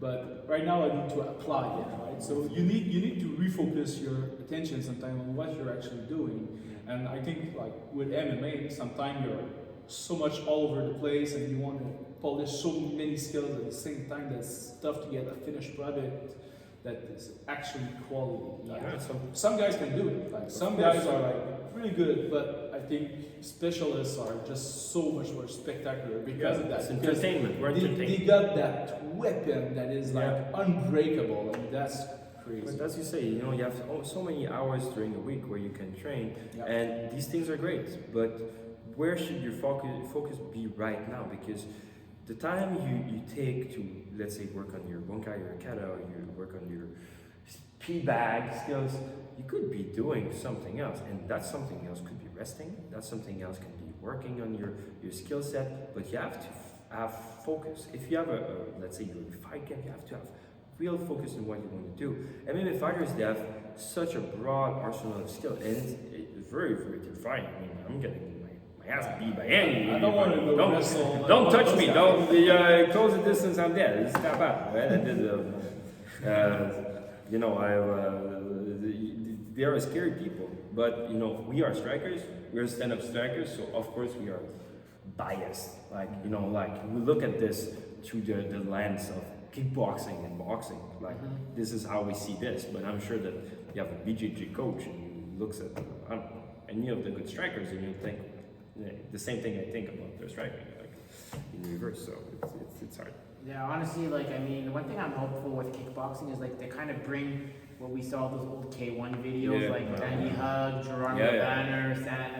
But right now I need to apply it, right? So you need to refocus your attention sometimes on what you're actually doing. And I think like with MMA, sometimes you're so much all over the place and you want to polish so many skills at the same time that's tough to get a finished product that is actually quality. Like, some guys can do it. Like some guys are like really good, but I think specialists are just so much more spectacular because of that. It's entertainment. We're They entertained. got that weapon that is like unbreakable, and that's crazy. But as you say, you know, you have so many hours during a week where you can train, Yeah. and these things are great. But where should your focus be right now? Because the time you take to, let's say, work on your bunkai or kata, or you work on your P-bag skills, you could be doing something else, and that something else could be resting. That something else can be working on your skill set. But you have to have focus. If you have let's say you're in a fight camp, you have to have real focus on what you want to do. MMA fighters, they have such a broad arsenal of skills, and it's very, very terrifying. I mean, I'm getting my ass beat by any. I don't want to go wrestle. Don't touch me. Don't close the distance. I'm dead. It's not bad. Right? I did. You know, they are scary people. But you know, we are strikers. We're stand-up strikers, so of course we are biased. Like you know, like we look at this through the lens of kickboxing and boxing. Like this is how we see this. But I'm sure that you have a BJJ coach and he looks at I don't know, any of the good strikers and you think the same thing I think about their striking, like in reverse. So it's hard. Yeah, honestly, like, I mean, one thing I'm hopeful with kickboxing is, like, they kind of bring what we saw those old K1 videos, like Danny Hug, Gerardo Banner,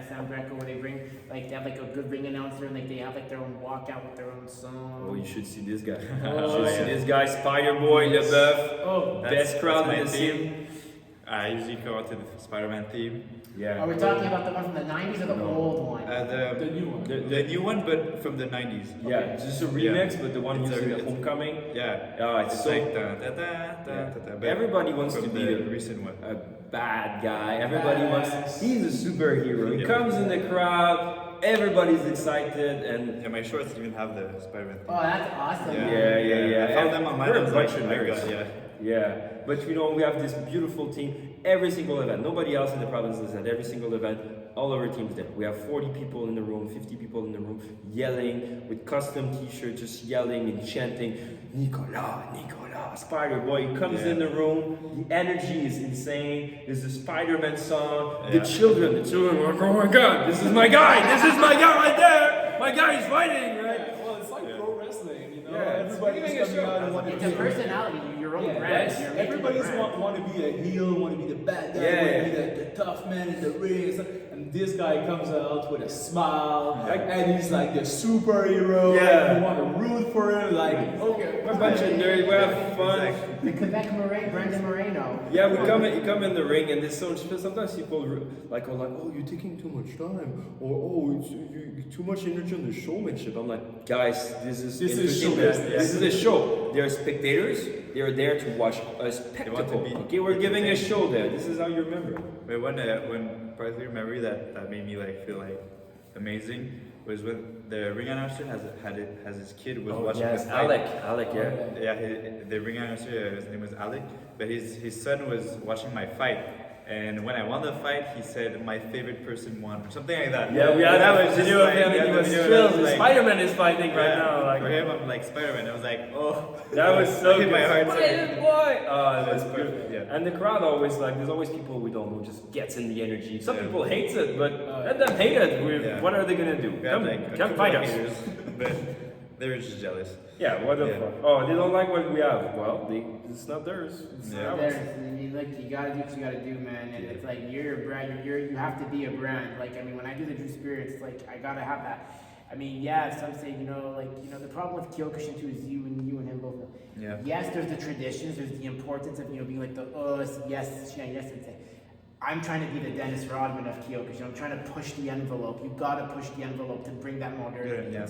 Sam Greco, where they bring, like, they have, like, a good ring announcer, and, like, they have, like, their own walkout with their own song. Oh, you should see this guy. You should see this guy, Spider Boy Leboeuf. Oh, best crowd in the scene. I usually go out to the Spider-Man theme. Yeah. Are we talking about the one from the 90s or the old one? The new one. The new one, but from the 90s. Yeah, it's just a remix, but the one It's using a- the Homecoming. Yeah. It's It's so like but everybody wants from to be the the recent one. a bad guy. Everybody wants. He's a superhero. He Yeah. comes in the crowd. Everybody's excited, and Yeah, my shorts even have the Spider-Man theme. Oh, that's awesome. Yeah. I found them on my We're a bunch of oh nerds. God, yeah. Yeah, but you know, we have this beautiful team. Every single event, nobody else in the province is at every single event. All of our teams there. We have 40 people in the room, 50 people in the room, yelling with custom t-shirts, just yelling and chanting, Nicolas, Spider Boy. He comes in the room, the energy is insane. There's a Spider-Man song. The children are like, oh my God, this is my guy right there. My guy is fighting, right? Well, it's like pro wrestling, you know. Yeah, Everybody's it's coming out and want to It's be a personality, your own brand. yes, You're making everybody's a brand. want to be a heel, want to be the bad guy, Yeah. want to be the tough man in the ring, and stuff. And this guy comes out with a smile, and he's like the superhero. Yeah. and you want to root for him, like okay, We're a bunch of nerds, we have fun. The Quebec Brendan Moreno. Yeah, you come in the ring, and there's so much. Sometimes people like, oh, you're taking too much time, or oh, you too much energy on the showmanship. I'm like, guys, this is show entertainment. business. This is a show. They're spectators. They're there to watch a spectacle. be Okay, we're giving a entertained. show there. This is how you remember. But when particular memory that made me like feel like amazing was when the ring announcer has his kid was watching the fight. Alec, yeah. Yeah, the ring announcer, his name was Alec, but his son was watching my fight. And when I won the fight, he said my favorite person won, or something like that. Yeah, we had that a was video of him, and he was thrilled. like, Spider-Man is fighting right yeah, now. Like, for him, I'm like Spider-Man. I was like, oh, that was so hit good. my heart. Spider Boy! Oh, it was That's good. perfect, yeah. And the crowd always like, there's always people we don't know just gets in the energy. Some Yeah. people hates it, but let them hate it. Yeah. What are they gonna do? We had, like, a Come couple fight of us. haters, but they were just jealous. Yeah, what the Yeah. fuck? Oh, they don't like what we have. Well, it's not theirs. It's Yeah. ours. You gotta do what you gotta do, man. And it's like you're a brand. You have to be a brand. Like, I mean, when I do the Drew Spirit, it's like I gotta have that. I mean, yeah, some say, the problem with Kyokushin too is you and him both know. Yeah. Yes, there's the traditions, there's the importance of, being like the, yes, and say. I'm trying to be the Dennis Rodman of Kyokushin. I'm trying to push the envelope. You gotta push the envelope to bring that modernity. Yeah.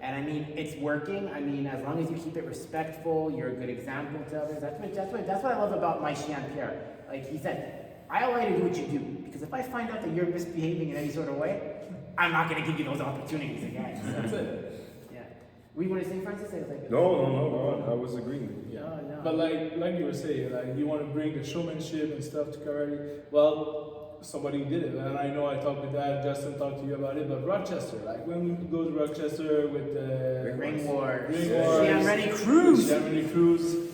And I mean, it's working. I mean, as long as you keep it respectful, you're a good example to others. That's what I love about my Pierre. Like he said, I allow you to do what you do. Because if I find out that you're misbehaving in any sort of way, I'm not going to give you those opportunities again. So, That's it. yeah. What do you want to say, Francis? Like, No. I was agreeing with you. No. But like you were saying, like you want to bring the showmanship and stuff to karate. Well, somebody did it, and I know I talked with that. Justin talked to you about it. But Rochester, like when we go to Rochester with the Ring Wars. Shamrock Cruz,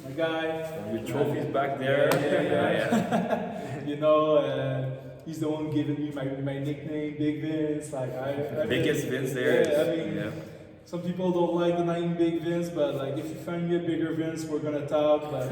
my guy. Your trophies back there. Yeah. You know, he's the one giving me my nickname, Big Vince. Like I Biggest Vince there. Yeah, I mean. Yeah. Some people don't like the name Big Vince, but like if you find me a bigger Vince, we're gonna talk. But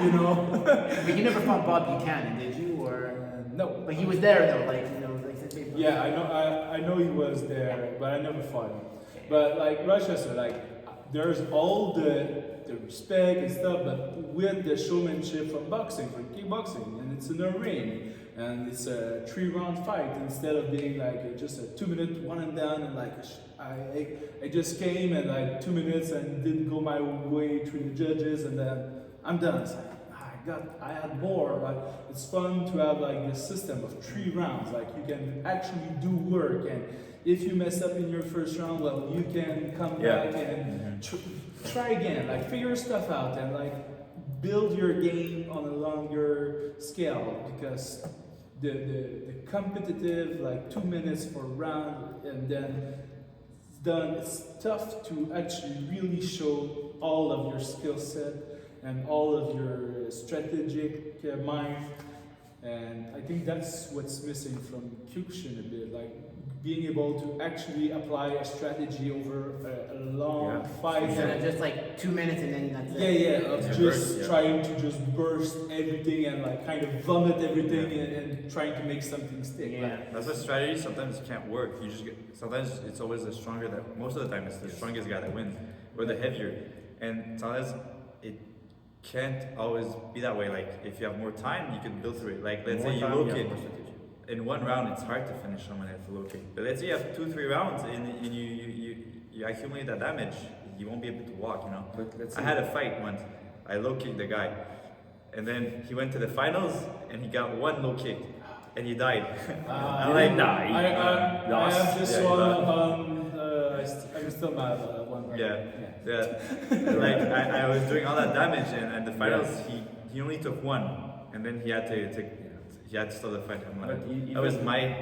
you know. But you never fought Bob Buchanan, did you? Or no. But he was there though, like you know, like since they. Yeah, I know he was there, but I never fought him. But like Rochester, like there's all the respect and stuff, but with the showmanship from boxing, from kickboxing, and it's in a ring, and it's a 3-round fight instead of being like just a 2-minute one and done, and like I just came and like 2 minutes and didn't go my way through the judges, and then I'm done. It's like I had more, but it's fun to have like this system of 3 rounds. Like you can actually do work, and if you mess up in your first round, well, you can come back and try again. Like figure stuff out and like build your game on a longer scale, because the competitive like 2 minutes for a round and then it's done. It's tough to actually really show all of your skill set and all of your strategic mind, and I think that's what's missing from Kyokushin a bit, like being able to actually apply a strategy over a long fight. Instead of just like 2 minutes and then that's it. Yeah, of just trying to just burst everything and like kind of vomit everything and trying to make something stick. Yeah. That's a strategy. Sometimes it can't work. You just sometimes it's always the stronger that. Most of the time, it's the strongest guy that wins, or the heavier. And sometimes it can't always be that way. Like if you have more time, you can build through it. Like let's say you low kick. In 1 round, it's hard to finish someone at the low kick. But let's say you have 2-3 rounds and you accumulate that damage, you won't be able to walk. You know. But I had a fight once. I low kicked the guy, and then he went to the finals and he got 1 low kick, and he died. I have this one on. I'm still mad about that one. Yeah. Like I was doing all that damage, and the finals he only took 1, and then he had to stop the fight. That was my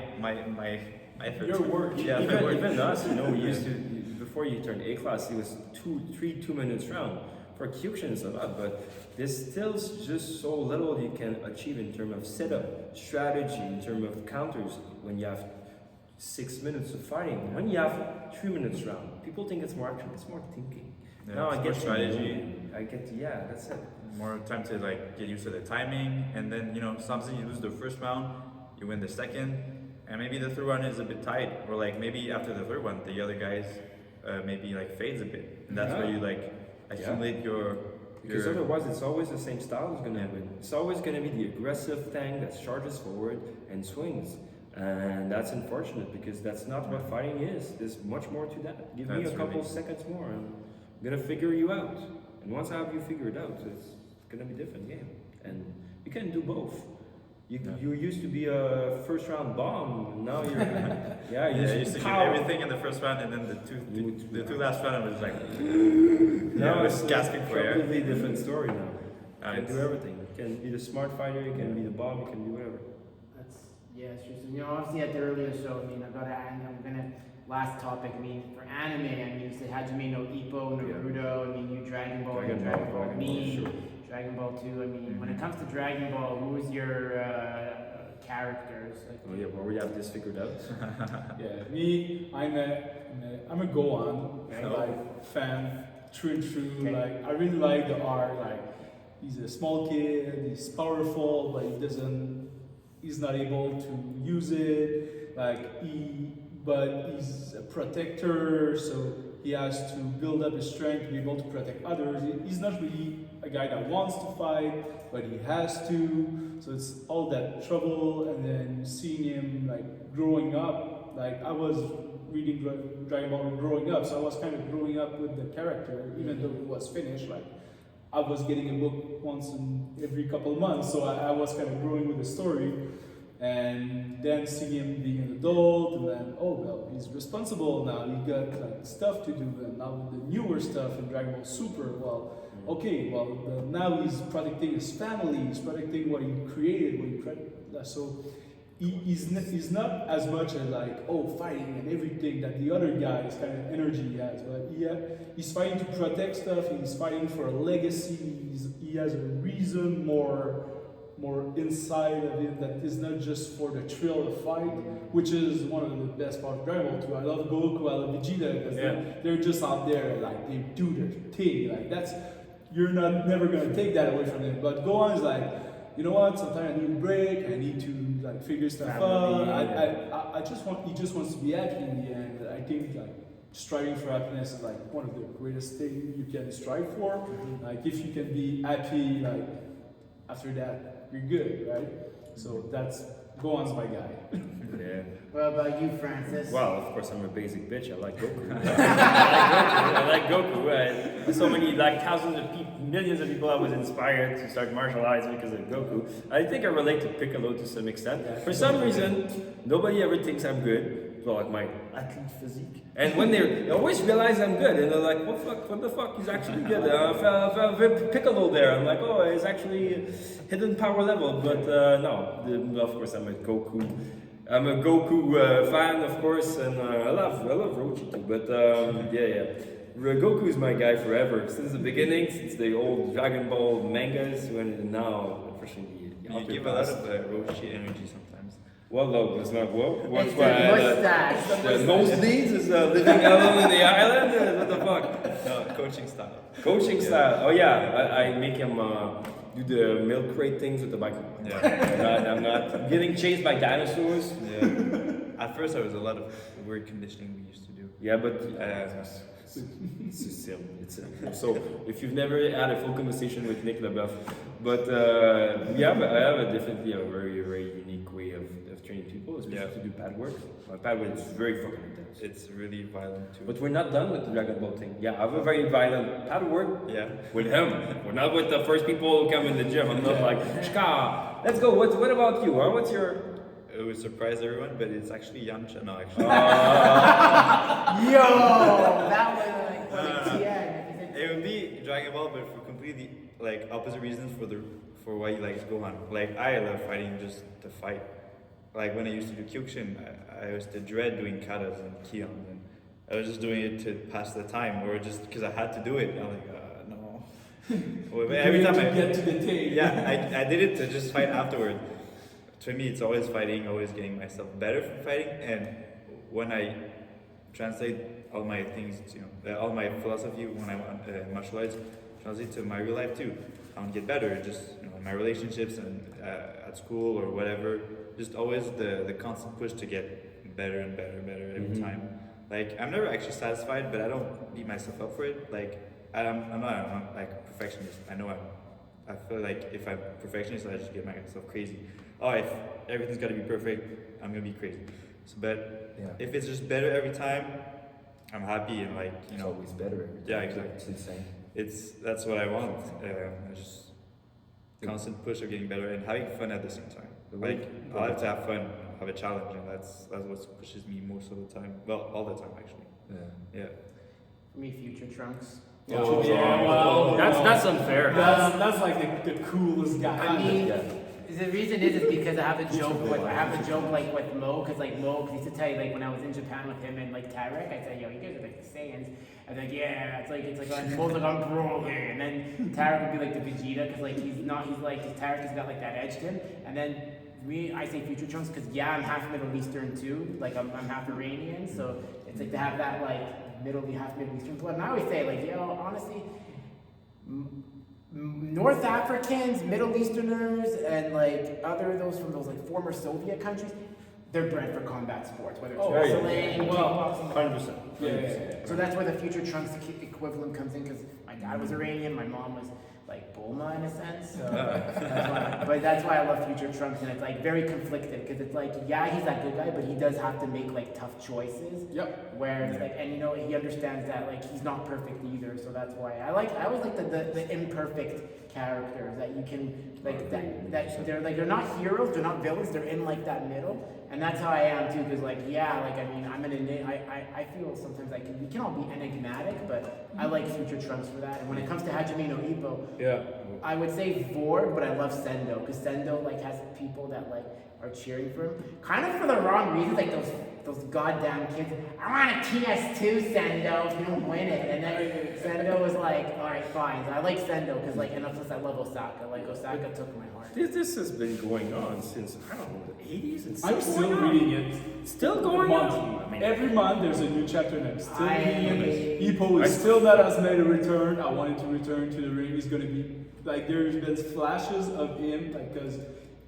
effort. Your work. Yeah, Even us, you know, we used to, before you turned A class, it was 2 minutes round. For Kyokushin it's a lot, but there's still just so little you can achieve in terms of setup, strategy, in terms of counters when you have 6 minutes of fighting. When you have 3 minutes round, people think it's more action, it's more thinking. Yeah, now I get strategy. That's it. More time to like get used to the timing, and then you know something you lose the first round, you win the second, and maybe the third one is a bit tight, or like maybe after the third one the other guys maybe like fades a bit, and that's where you like accumulate your. Because otherwise it's always the same style who's gonna win. It's always gonna be the aggressive thing that charges forward and swings. And that's unfortunate because that's not what fighting is. There's much more to that. Give me a couple seconds more and I'm gonna figure you out. And once I have you figured out, it's gonna be a different game. And you can do both. You used to be a first round bomb, now you're you used to do everything in the first round, and then the two last round I was like now it's gasping for air. Completely different story now. You can do everything. You can be the smart fighter, you can be the bomb, you can do whatever. It's true. So, you know, obviously at the earlier show, I mean, I'm gonna last topic. I mean, for anime, I mean, you said Hajime no Ippo, Naruto. I mean, you Dragon Ball, me, sure. Dragon Ball 2. I mean, when it comes to Dragon Ball, who's your characters? Like, Well, we have this figured out. Me, I'm a Gohan like fan through and through. Okay. Like I really like the art. Like he's a small kid, he's powerful, but he's not able to use it. But he's a protector, so he has to build up his strength to be able to protect others. He's not really a guy that wants to fight, but he has to. So it's all that trouble, and then seeing him like growing up. Like I was reading Dragon Ball and growing up, so I was kind of growing up with the character, even though it was finished. Like I was getting a book once in every couple of months, so I was kind of growing with the story. And then seeing him being an adult, and then oh well, he's responsible now. He got like stuff to do, and now with the newer stuff in Dragon Ball Super, well, okay, well now he's protecting his family. He's protecting what he created, so he's not as much as like fighting and everything that the other guys kind of energy he has, but he's fighting to protect stuff. He's fighting for a legacy. He has a reason more inside of it that is not just for the thrill of fight, which is one of the best parts of Dragon Ball too. I love Goku, I love Vegeta because they're just out there, like they do their thing. Like you're never gonna take that away from them. But Gohan is like, you know what? Sometimes I need a break. I need to like figure stuff out. He just wants to be happy in the end. I think like striving for happiness is like one of the greatest things you can strive for. Like if you can be happy, like after that, you're good, right? So that's Gohan's my guy. Yeah. What about you, Francis? Well, of course, I'm a basic bitch. I like Goku. I like Goku. So many, like thousands of people, millions of people, I was inspired to start martial arts because of Goku. I think I relate to Piccolo to some extent. For some reason, nobody ever thinks I'm good. So like my athlete physique. And when they always realize I'm good, and they're like, what the fuck, he's actually good. Piccolo there. I'm like, oh, he's actually hidden power level. But no, of course I'm a Goku. I'm a Goku fan, of course, and I love Rochi too. But Goku is my guy forever since the beginning, since the old Dragon Ball mangas. When now, unfortunately, you give a lot of Rochi energy sometimes. Well, no, it's not. What's It's the mustache. The nosebleeds is living alone in the island. What the fuck? No, coaching style. Coaching style. Oh yeah, I make him do the milk crate things with the bike. Yeah. I'm not getting chased by dinosaurs. Yeah. At first, there was a lot of weird conditioning we used to do. Yeah, but it's just silly. So if you've never had a full conversation with Nick Leboeuf, but I have definitely a very, very unique way of training people, especially to do pad work. Pad work is very fucking intense. It's really violent too. But we're not done with the Dragon Ball thing. Yeah, I have a very violent pad work. Yeah. With him. We're not with the first people who come in the gym. I'm not like, Shka, let's go. What about you? Huh? What's your... It would surprise everyone, but it's actually Yamcha now, actually. Yo, that was like It would be Dragon Ball, but for completely like opposite reasons for why he likes Gohan. Like I love fighting just to fight. Like when I used to do Kyokushin, I used to dread doing katas and kion, and I was just doing it to pass the time, or just because I had to do it. And I'm like, no. Well, every time I get to the tape. Yeah, I did it to just fight afterward. To me, it's always fighting, always getting myself better from fighting. And when I translate all my things, all my philosophy when I want martial arts, translate to my real life too. I want to get better, just in my relationships and at school or whatever. Just always the constant push to get better and better and better every time. Like I'm never actually satisfied, but I don't beat myself up for it. Like I'm not like a perfectionist. I feel like if I'm a perfectionist, I just get myself crazy. Oh, if everything's got to be perfect, I'm gonna be crazy. So, but if it's just better every time, I'm happy and like It's always better. Yeah, exactly. It's insane. That's what I want. Just constant push of getting better and having fun at the same time. Like I like to have fun, have a challenge, and that's what pushes me most of the time. Well, all the time actually. Yeah. For me, Future Trunks. Oh, yeah, well, that's unfair. That's like the coolest guy. I mean, the reason is because I have a joke with Mo, because like Mo used to tell you like when I was in Japan with him and like Tarek, I said, yo, you guys are like the Saiyans, and like it's like Mo's like I'm Broly, and then Tarek would be like the Vegeta, because like Tarek has got like that edge to him, and then I say Future Trunks because I'm half Middle Eastern too, like I'm half Iranian, so it's like to have that like half Middle Eastern blood, and I always say like honestly. North Africans, Middle Easterners, and like those from those like former Soviet countries, they're bred for combat sports, whether it's wrestling, kickboxing, 100%. Yeah. So that's where the Future Trunks equivalent comes in, because my dad was Iranian, my mom was like Bulma in a sense. So that's why I love Future Trunks, and it's like very conflicted because it's like, yeah, he's that good guy, but he does have to make like tough choices. Yep. Where it's like, and you know, he understands that like he's not perfect either. So that's why I always like the imperfect characters that you can like that they're not heroes, they're not villains, they're in like that middle. And that's how I am too, because like, yeah, like I mean, I feel sometimes like we can all be enigmatic, but I like Future Trunks for that. And when it comes to Hajime no Ippo, Yeah. I would say Vord, but I love Sendo, because Sendo like has people that like are cheering for him, kind of for the wrong reasons, like those goddamn kids. I want a TS2, Sendo, if you don't win it. And then Sendo was like, all right, fine. So I like Sendo because like, and plus I love Osaka. Like Osaka took my heart. This has been going on since, I don't know, the 80s and I'm still reading it. Still going monthly. on. I mean, Every month there's a new chapter and I'm still reading it. Ippo is still not has made a return. I want him to return to the ring. He's gonna be like, there's been flashes of him, like, because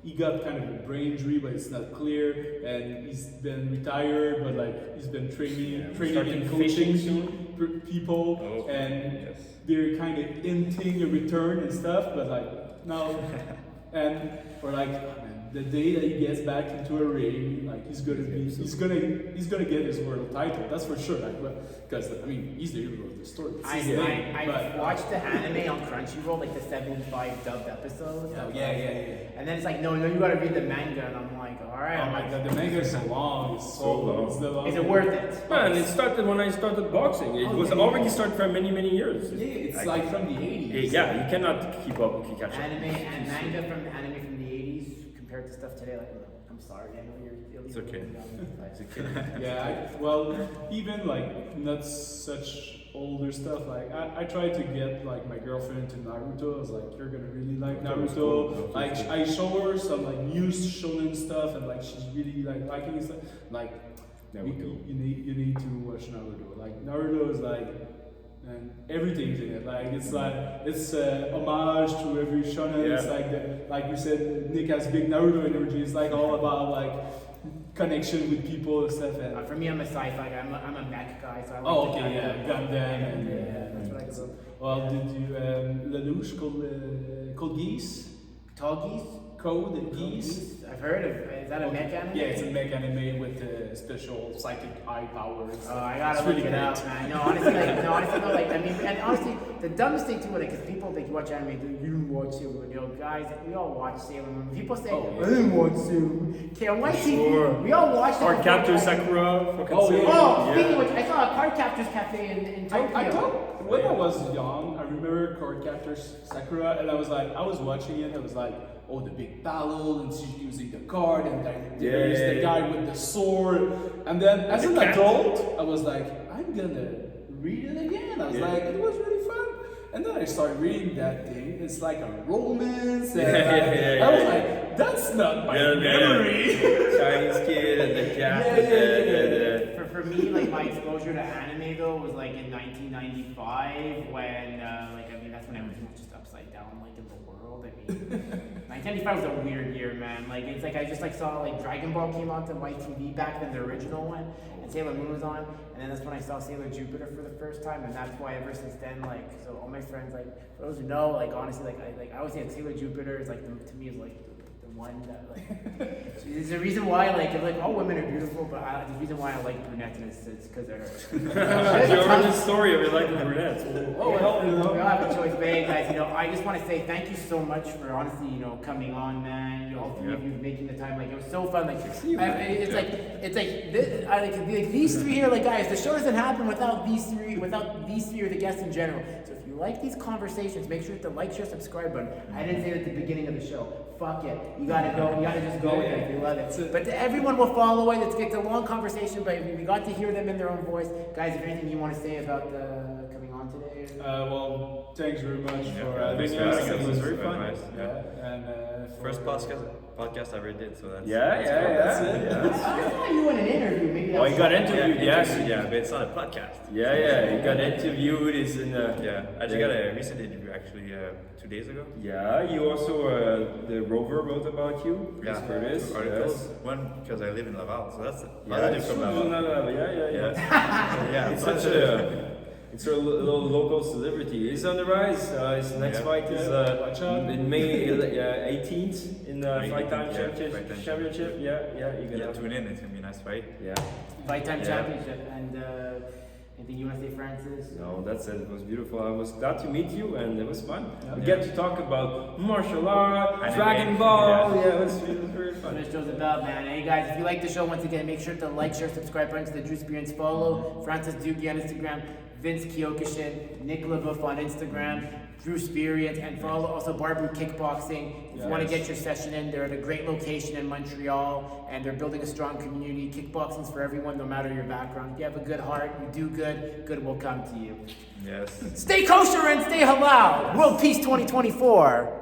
he got kind of a brain injury, but it's not clear, and he's been retired, but like he's been training and coaching people, and they're kind of hinting a return and stuff, but like no, and we're like, man, the day that he gets back into a ring, like he's gonna get his world title, that's for sure, like, because I mean he's the hero of the story. I watched the anime on Crunchyroll, like the 75 dubbed episodes. Oh, yeah. And then it's like, no, you gotta read the manga, and I'm like, all right. Oh my god, the manga is so long. It's so long. It's the long. Is it worth it? Man, it started when I started boxing. It was already started for many, many years. Yeah, it's like from the 80s. Yeah, you cannot keep up with Kikachi. Anime and manga from the 80s compared to stuff today, like, I'm sorry, I know you're It's okay. It's okay. Yeah, well, even like not such older stuff. Like I tried to get like my girlfriend to Naruto. I was like, you're gonna really like Naruto. Like I show her some like new shonen stuff, and like she's really like liking it. Like you need to watch Naruto. Like Naruto is like, and everything's in it. Like it's homage to every shonen. Yeah. It's like we said, Nick has big Naruto energy. It's like all about like connection with people and stuff. And for me, I'm a sci-fi guy. I'm a mech guy, so I like Gundam. Yeah, that's what I go. Well, did you Lelouch called Geese? Tall geese? Code Geese? I've heard of. Is that a mech anime? Yeah, it's a mech anime with special psychic eye powers. Oh, I gotta look it up, man. No, honestly, I mean, and honestly, the dumbest thing to it, because people think you watch anime, you didn't watch Sailor Moon. You know, guys, we all watch Sailor Moon. People say, I didn't watch Sailor Moon. Okay, on white TV, we all watched it. Cardcaptor Sakura. Speaking of which, I saw a Cardcaptor's Cafe in Tokyo. I thought, when I was young, I remember Cardcaptor Sakura, and I was watching it, I was like, oh, the big battle, and she's using the card, and there's the guy with the sword. And then, as an adult, I was like, I'm gonna read it again. I was like, it was really fun. And then I started reading that thing. It's like a romance. And I was like, that's not my memory. Chinese kid and the cat. For me, like my exposure to anime though was like in 1995 when, that's when everything was just upside down, like in the world. I mean. 1995 was a weird year, man. Like it's like I just like saw like Dragon Ball came out to white TV back then, the original one, and Sailor Moon was on, and then that's when I saw Sailor Jupiter for the first time, and that's why ever since then, like, so all my friends, like, for those who know, like honestly, I always say Sailor Jupiter is like to me is like the one that like there's a reason why like all women are beautiful, but the reason why I like brunettes is because they're You heard the story of it like brunettes. Oh well, we all have a choice. But hey guys, I just want to say thank you so much for honestly, coming on, man. All three of you making the time. Like it was so fun. Like these three here, like guys, the show doesn't happen without these three or the guests in general. So if you like these conversations, make sure to like, share, subscribe button. I didn't say it at the beginning of the show. Fuck it. You gotta just go with it if you love it. But to everyone will follow it. It's a long conversation, but we got to hear them in their own voice. Guys, is there anything you want to say about coming on today? Well, thanks very much for having us. It was very fun. Nice. And first podcast I ever did, so that's that's it. I thought you went an interview. Maybe Oh, you got interviewed, yes. Yeah, but it's not a podcast. Yeah, you got interviewed. It's in I just got a recent interview actually 2 days ago. Yeah, you also the Rover wrote about you. Yeah, Curtis. 2 articles. One because I live in Laval, so that's Yeah, positive from Laval. Yeah. Yeah, It's such a It's a little local celebrity. He's on the rise. His next fight is watch out. in May 18th in Fight Time yeah, Championship. Fight Time Championship. Yeah, you're gonna Yeah, have tune in. It's gonna be a nice fight. Yeah. Fight Time Yeah. Championship. And anything you want to say, Francis? No, that's it. It was beautiful. I was glad to meet you, and it was fun. Yeah. We get to talk about martial art, Anime. Dragon Ball. Yeah. Yeah, it was very fun. What this show's about, man. Hey guys, if you like the show, once again, make sure to like, share, subscribe, button to the Drew Experience, follow Francis Duguay on Instagram, Vince Kyokushin, Nick Leboeuf on Instagram, Drew Experience, and follow also Barbu Kickboxing. If you want to get your session in, they're at a great location in Montreal, and they're building a strong community. Kickboxing's for everyone, no matter your background. If you have a good heart, you do good, good will come to you. Yes. Stay kosher and stay halal. World Peace 2024.